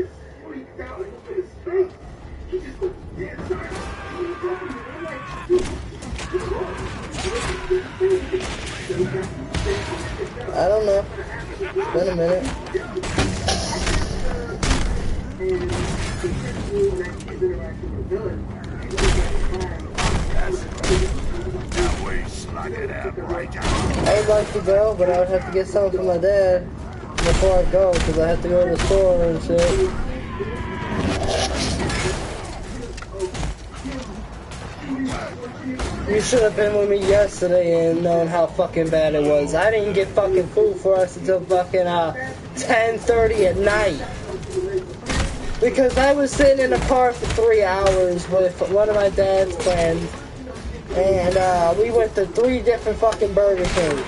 I don't know. It's been a minute. That way, slug it out right out. I would like to go, but I would have to get something from my dad before I go, because I have to go to the store and shit. You should have been with me yesterday and known how fucking bad it was. I didn't get fucking food for us until fucking 10:30 at night. Because I was sitting in a car for 3 hours with one of my dad's friends. And we went to 3 different fucking Burger Kings.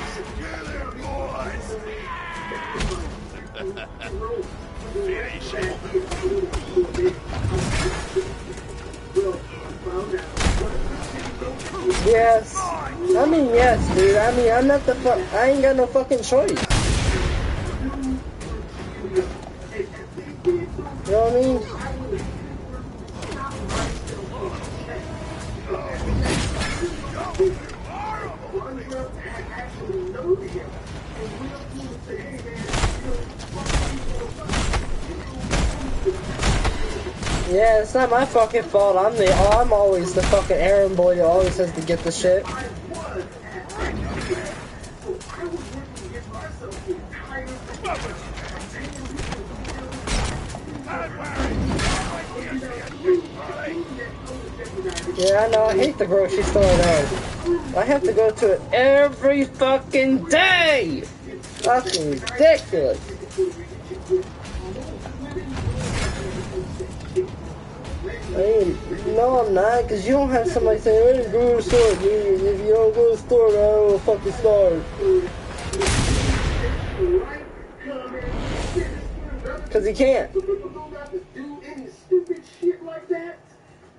Yes. I mean, yes, dude. I mean, I'm not the fuck. I ain't got no fucking choice. You know what I mean? Yeah, it's not my fucking fault. I'm always the fucking errand boy that always has to get the shit. Yeah, I know. I hate the grocery store though. I have to go to it every fucking day. Fucking ridiculous. I mean, no, I'm not, because you don't have somebody saying, hey, go to the store, dude. If you don't go to the store, I will fucking starve. Because he can't. People don't have to do any stupid shit like that.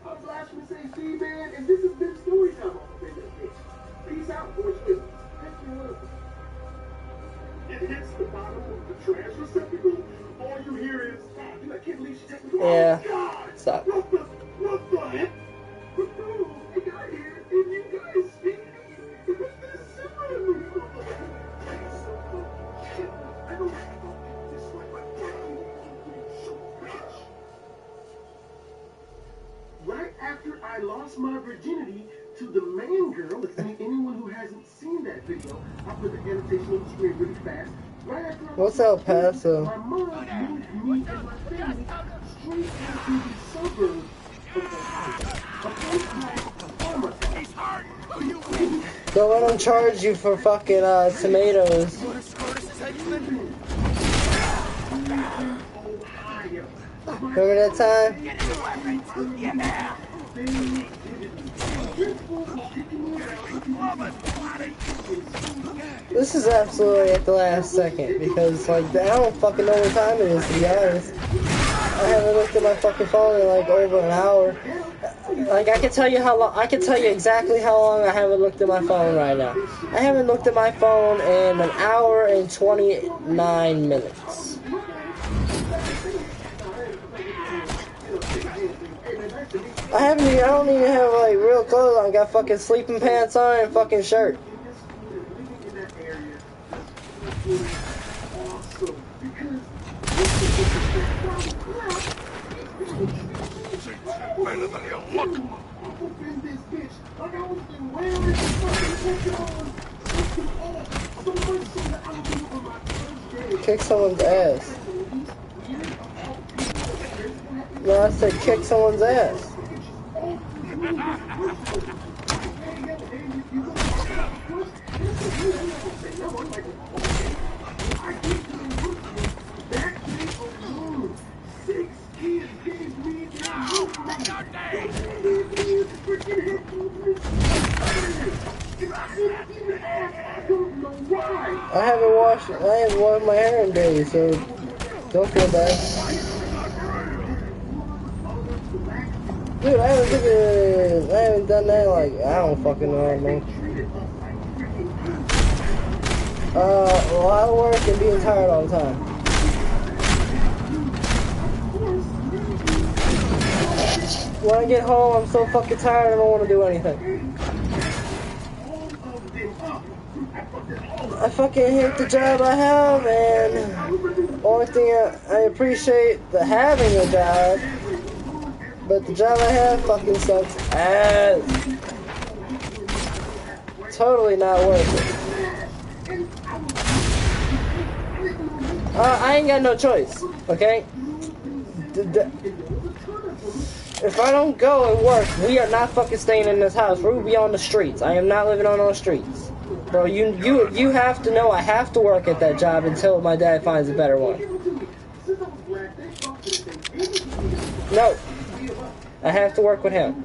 I'm Blasphemy say, see, man, and this has been story time on the this bitch. Peace out, boys. It hits the bottom of the trash receptacle. All you hear is, I can't believe she takes me. Yeah. Oh, God. Stop. What the heck? I got here, and you guys speak. It was this similar movie. I don't know. This like my daddy. So bitch. Right after I lost my virginity to the man girl, if anyone who hasn't seen that video, I'll put the annotation on the screen really fast. Right after I What's El Paso? my mom moved me and my family straight into the suburbs of Ohio. A place called Farmertown. He's hard. Who you with? Don't let them charge you for fucking tomatoes. Remember that time? This is absolutely at the last second because, like, I don't fucking know what time it is, to be honest. I haven't looked at my fucking phone in like over an hour. Like, I can tell you how long. I can tell you exactly how long I haven't looked at my phone right now. I haven't looked at my phone in an hour and 29 minutes. I don't even have like real clothes on. I got fucking sleeping pants on and fucking shirt. Better than you look. Kick someone's ass. No, I said kick someone's ass. I haven't washed my hair in days, so don't feel bad. Dude, I haven't done that like, I don't fucking know, man. A lot of work and being tired all the time. When I get home, I'm so fucking tired I don't want to do anything. I fucking hate the job I have, and only thing I appreciate the having a job, but the job I have fucking sucks ass. Totally not worth it. I ain't got no choice, okay? If I don't go and work, we are not fucking staying in this house. We'll be on the streets. I am not living on those streets. Bro, you have to know I have to work at that job until my dad finds a better one. No. I have to work with him.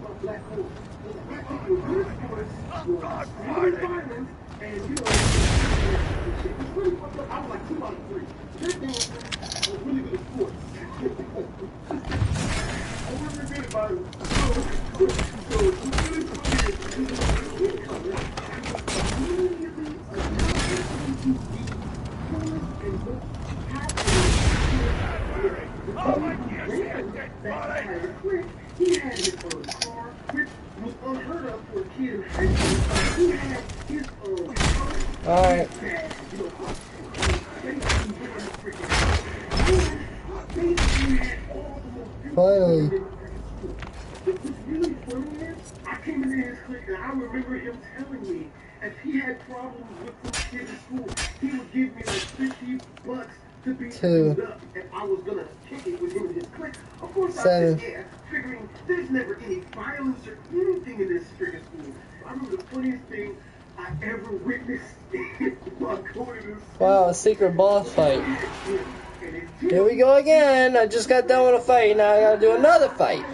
Alright. Finally. I came in his clique and I remember him telling me if he had problems with some kid in school, he would give me like $50 to be cleaned up if I was gonna kick it with him in his clique. Of course I was scared, figuring there's never any violence or anything in this friggin' school. I remember the funniest thing I ever witnessed while going to school. Wow, a secret boss fight. Here we go again. I just got done with a fight. Now I gotta do another fight.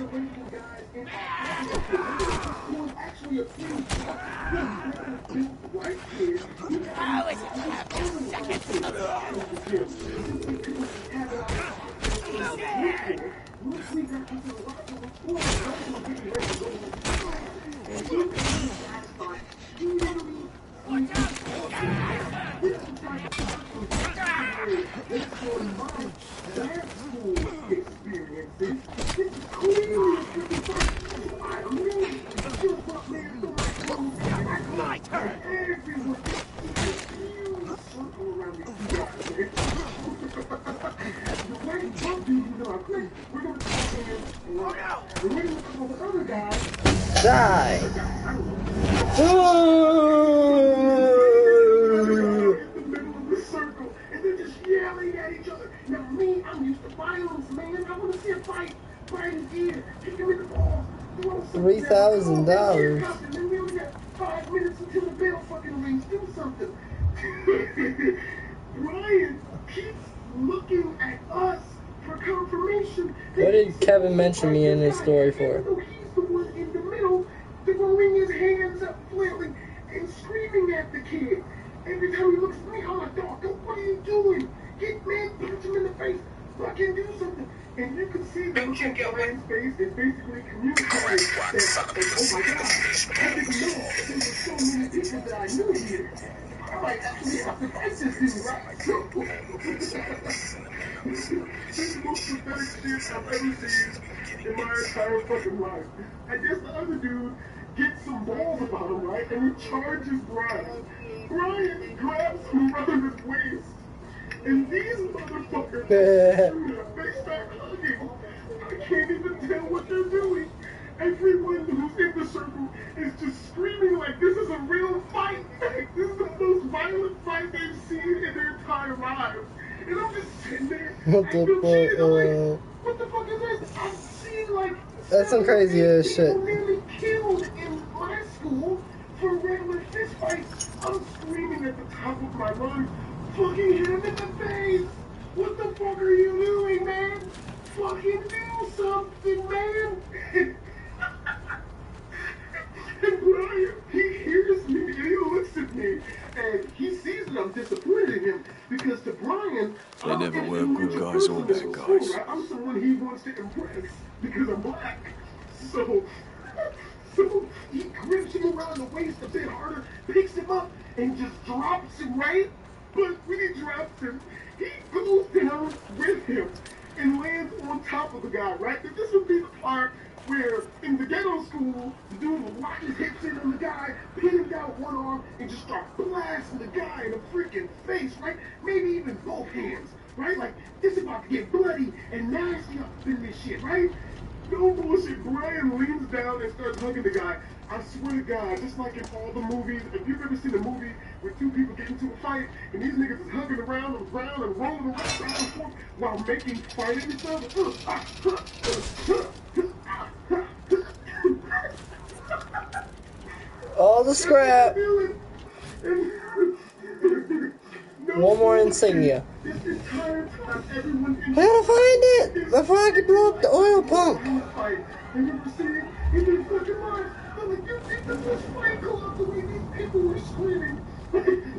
Die. $3,000. Brian, do something. Brian keeps looking at us for confirmation. What did Kevin mention me in his story for? He's the one in the middle, throwing his hands up, flailing, and screaming at the kid. Every time he looks at me, I'm like, dog, what are you doing? Get man, punch him in the face. Fucking do something. And you can see the look on Brian's face is basically communicating that, oh my God, I didn't know there were so many people that I knew here. I might actually have to fight this dude, right? This is the most pathetic shit I've ever seen in my entire fucking life. I guess the other dude gets some balls about him, right? And he charges Brian. Brian grabs him around his waist. And these motherfuckers they start hugging. I can't even tell what they're doing. Everyone who's in the circle is just screaming like this is a real fight. Like, this is the most violent fight they've seen in their entire lives. And I'm just sitting there. What the fuck? What the fuck is this? I've seen like that's some crazy ass shit. Nearly killed in my school for regular fist fights. I'm screaming at the top of my lungs. Fucking hit him in the face! What the fuck are you doing, man? Fucking do something, man! And Brian, he hears me and he looks at me and he sees that I'm disappointed in him because to Brian, they never were good guys or bad guys. Right? I'm someone he wants to impress because I'm black. So he grips him around the waist a bit harder, picks him up, and just drops him, right? But when he drops him, he goes down with him and lands on top of the guy, right? This would be the part where in the ghetto school, the dude would lock his hips in on the guy, pin him down with one arm, and just start blasting the guy in the freaking face, right? Maybe even both hands, right? Like, this is about to get bloody and nasty up in this shit, right? No bullshit. Brian leans down and starts hugging the guy. I swear to God, just like in all the movies, if you've ever seen a movie where two people get into a fight and these niggas is hugging around and rolling around back and forth while making fighting each other. All the scrap. One more insignia. I gotta find it before I can blow up the oil pump.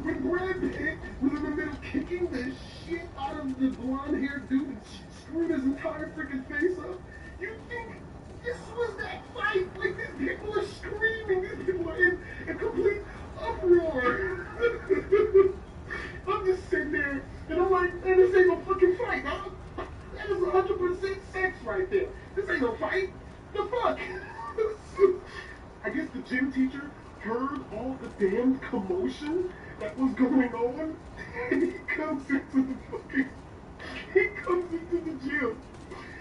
When Brad Pitt was in the middle kicking the shit out of the blonde-haired dude and screwed his entire freaking face up, you think this was that fight? Like, these people are screaming, these people are in a complete uproar. I'm just sitting there, and I'm like, man, this ain't no fucking fight, huh? That is 100% sex right there. This ain't no fight. The fuck? I guess the gym teacher heard all the damn commotion that was going on, and he comes into the gym,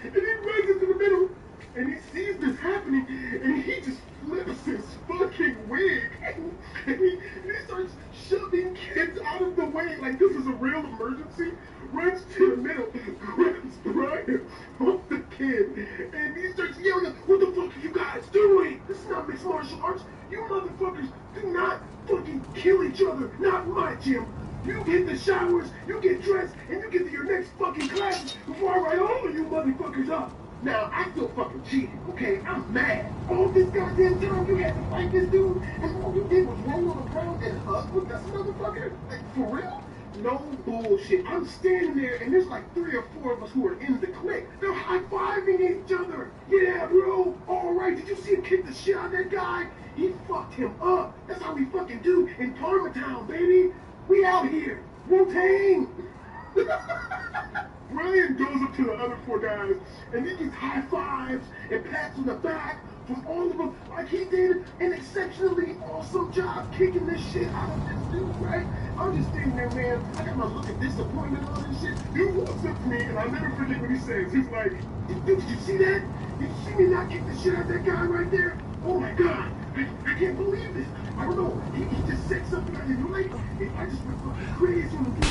and he runs into the middle, and he sees this happening, and he just flips his fucking wig, and he starts shoving kids out of the way like this is a real emergency, runs to the middle, grabs Brian off the kid, and he starts yelling, what the fuck are you guys doing? This is not mixed martial arts. You motherfuckers do not fucking kill each other, not in my gym. You get the showers, you get dressed, and you get to your next fucking class before I write all of you motherfuckers up. Now, I feel fucking cheated, okay? I'm mad. All this goddamn time you had to fight this dude, and all you did was roll on the ground and hug with this motherfucker? Like, for real? No bullshit. I'm standing there, and there's like 3 or 4 of us who are in the clique. They're high-fiving each other. Yeah, bro. All right, did you see him kick the shit out of that guy? He fucked him up. That's how we fucking do in Parmatown, baby. We out here. Wu-Tang. Brian goes up to the other 4 guys, and he gets high fives and pats on the back from all of them, like he did an exceptionally awesome job kicking this shit out of this dude, right? I'm just standing there, man. I got my look of disappointment on this shit. Dude walks up to me, and I'll never forget what he says. He's like, did you see that? Did you see me not kick the shit out of that guy right there? Oh my God, I can't believe this. I don't know. He just said something I didn't like, and I just went fucking crazy on him. I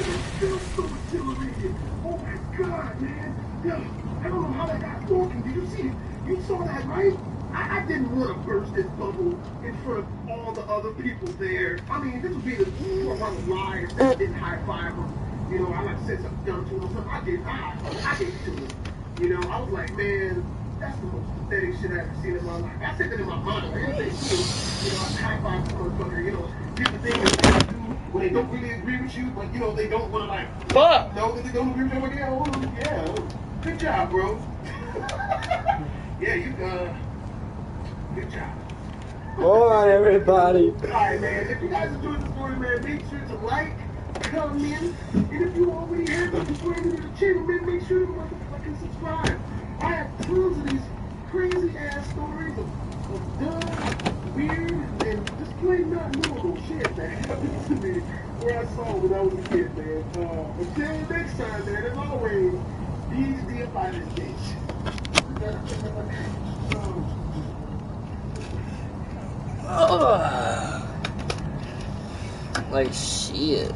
never felt so exhilarated. Oh my God, man. Yo, I don't know how that got walking. Did you see it? You saw that, right? I didn't want to burst this bubble in front of all the other people there. I mean, this would be the if I was lying if I didn't high five them. You know, I like said something dumb to them. I gave it to them. You know, I was like, man, that's the most pathetic shit I've ever seen in my life. I said that in my mind. I didn't say, you know, I high five the motherfucker. You know, people think that they do when they don't really agree with you, but you know, they don't want to like fuck. No, that they don't agree with you. Like, yeah, good job, bro. Yeah, you good job. Hold on, everybody. Alright, man. If you guys enjoyed the story, man, make sure to like, comment, and if you already have subscribed to the channel, man, make sure to motherfucking subscribe. I have tons of these crazy ass stories of dumb, weird, and just plain not normal shit that happened to me where I saw when I was a kid, man. Until next time, man, as always, these the finest bitch. Like shit.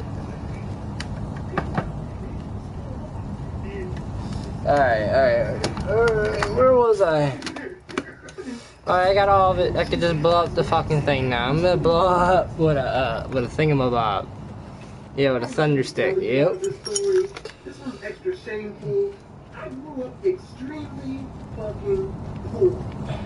Alright. Where was I? Alright, I got all of it. I could just blow up the fucking thing now. I'm gonna blow up with a thingamabob. Yeah, with a thunder stick. Yep. This was extra shameful. I grew up extremely fucking poor.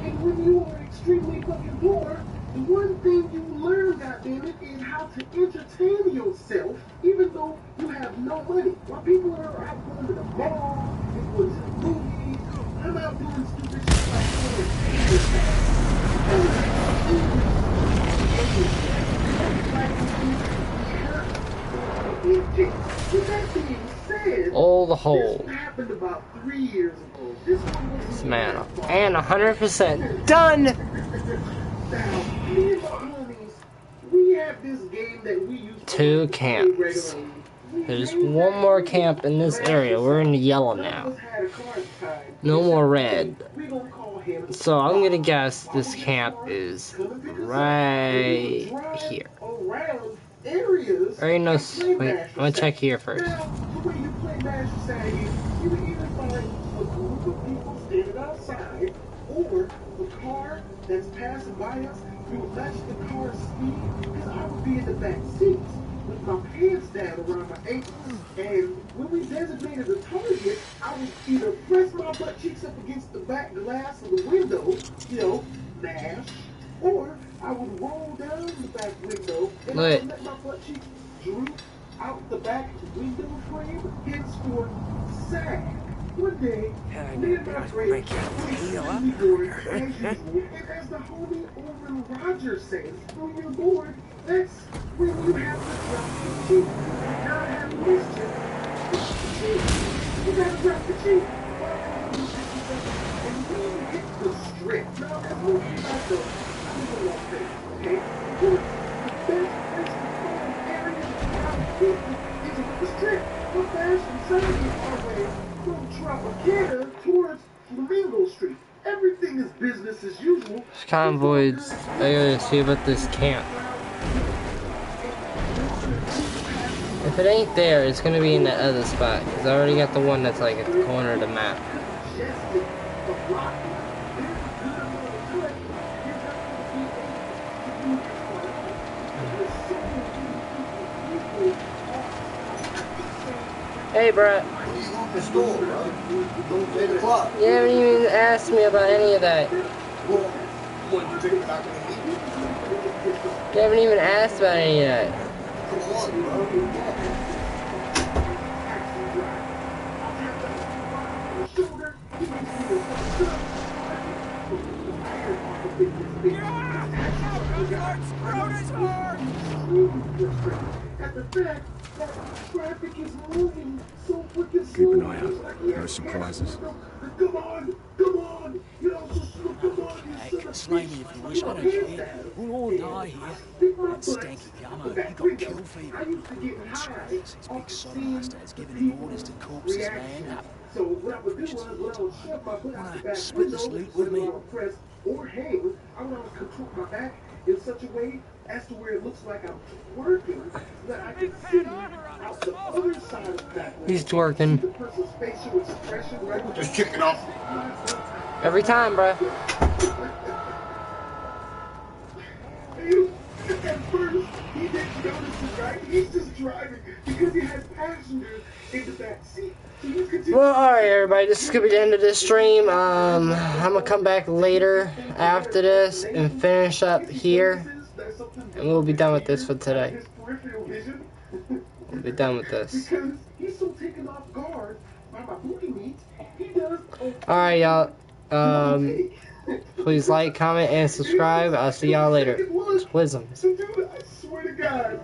And when you are extremely fucking poor, the one thing you learn, goddammit, is how to entertain yourself, even though you have no money. While people are out going to the mall, people going to the movies, I'm out doing stupid shit like with that being said, Oh, the hole. this happened about 3 years ago. This one was Man, and 100% done. Now, me and my homies, we have this game that we use Two camps. There's one more camp in this area. We're in the yellow now. No more red. So I'm gonna guess this camp is right here. Or no, wait, I'm gonna check here first. Now, the way you play Mash Sagging, you can either find a group of people standing outside, or the car that's passing by us, you would match the car's speed, because I would be in the back seat with my pants down around my ankles. And when we designated a target, I would either press my butt cheeks up against the back glass of the window, you know, mash, or I would roll down the back window and I would let my butt cheeks droop out the back window frame, henceforth sag. One day, me and my friend were bored as usual, and as the homie Orville Rogers says, when you're bored, that's when you have to drop the cheek. Not have mischief. You gotta drop the cheek. And we hit the strip. Now, as most people know, okay? The best place to find areas without people is with the strip. The fashion Sunday our way from Tropicana towards Flamingo Street. Everything is business as usual. Convoys. I gotta see about this camp. If it ain't there, it's gonna be in the other spot. Cause I already got the one that's like at the corner of the map. Hey, bro. The store, bro. Don't pay the clock. You haven't even asked me about any of that. Well, what, you take it back to the heat? You haven't even asked about any of that. Come on, bro. Keep an eye out. There are surprises. Come on! You know, come on! Slay me if you wish, I don't care. We'll all die here. And Stanky Gummo, he got kill fever. These big soda bastards giving him orders to corpses, man. So what I would do was, when I would shove my butt out the back Split this window, loot with whether me. I would press or hang, I would always contort my back in such a way as to where it looks like I'm twerking, so that I can see out the other side of the back window. He's twerking. The person's facial expression, right? Just kicking off. Every time, bruh. You Well, alright everybody, this is gonna be the end of this stream. I'm gonna come back later after this and finish up here. And we'll be done with this for today. We'll be done with this. Alright y'all, please like, comment, and subscribe. I'll see y'all later. Wisdoms. I swear to God.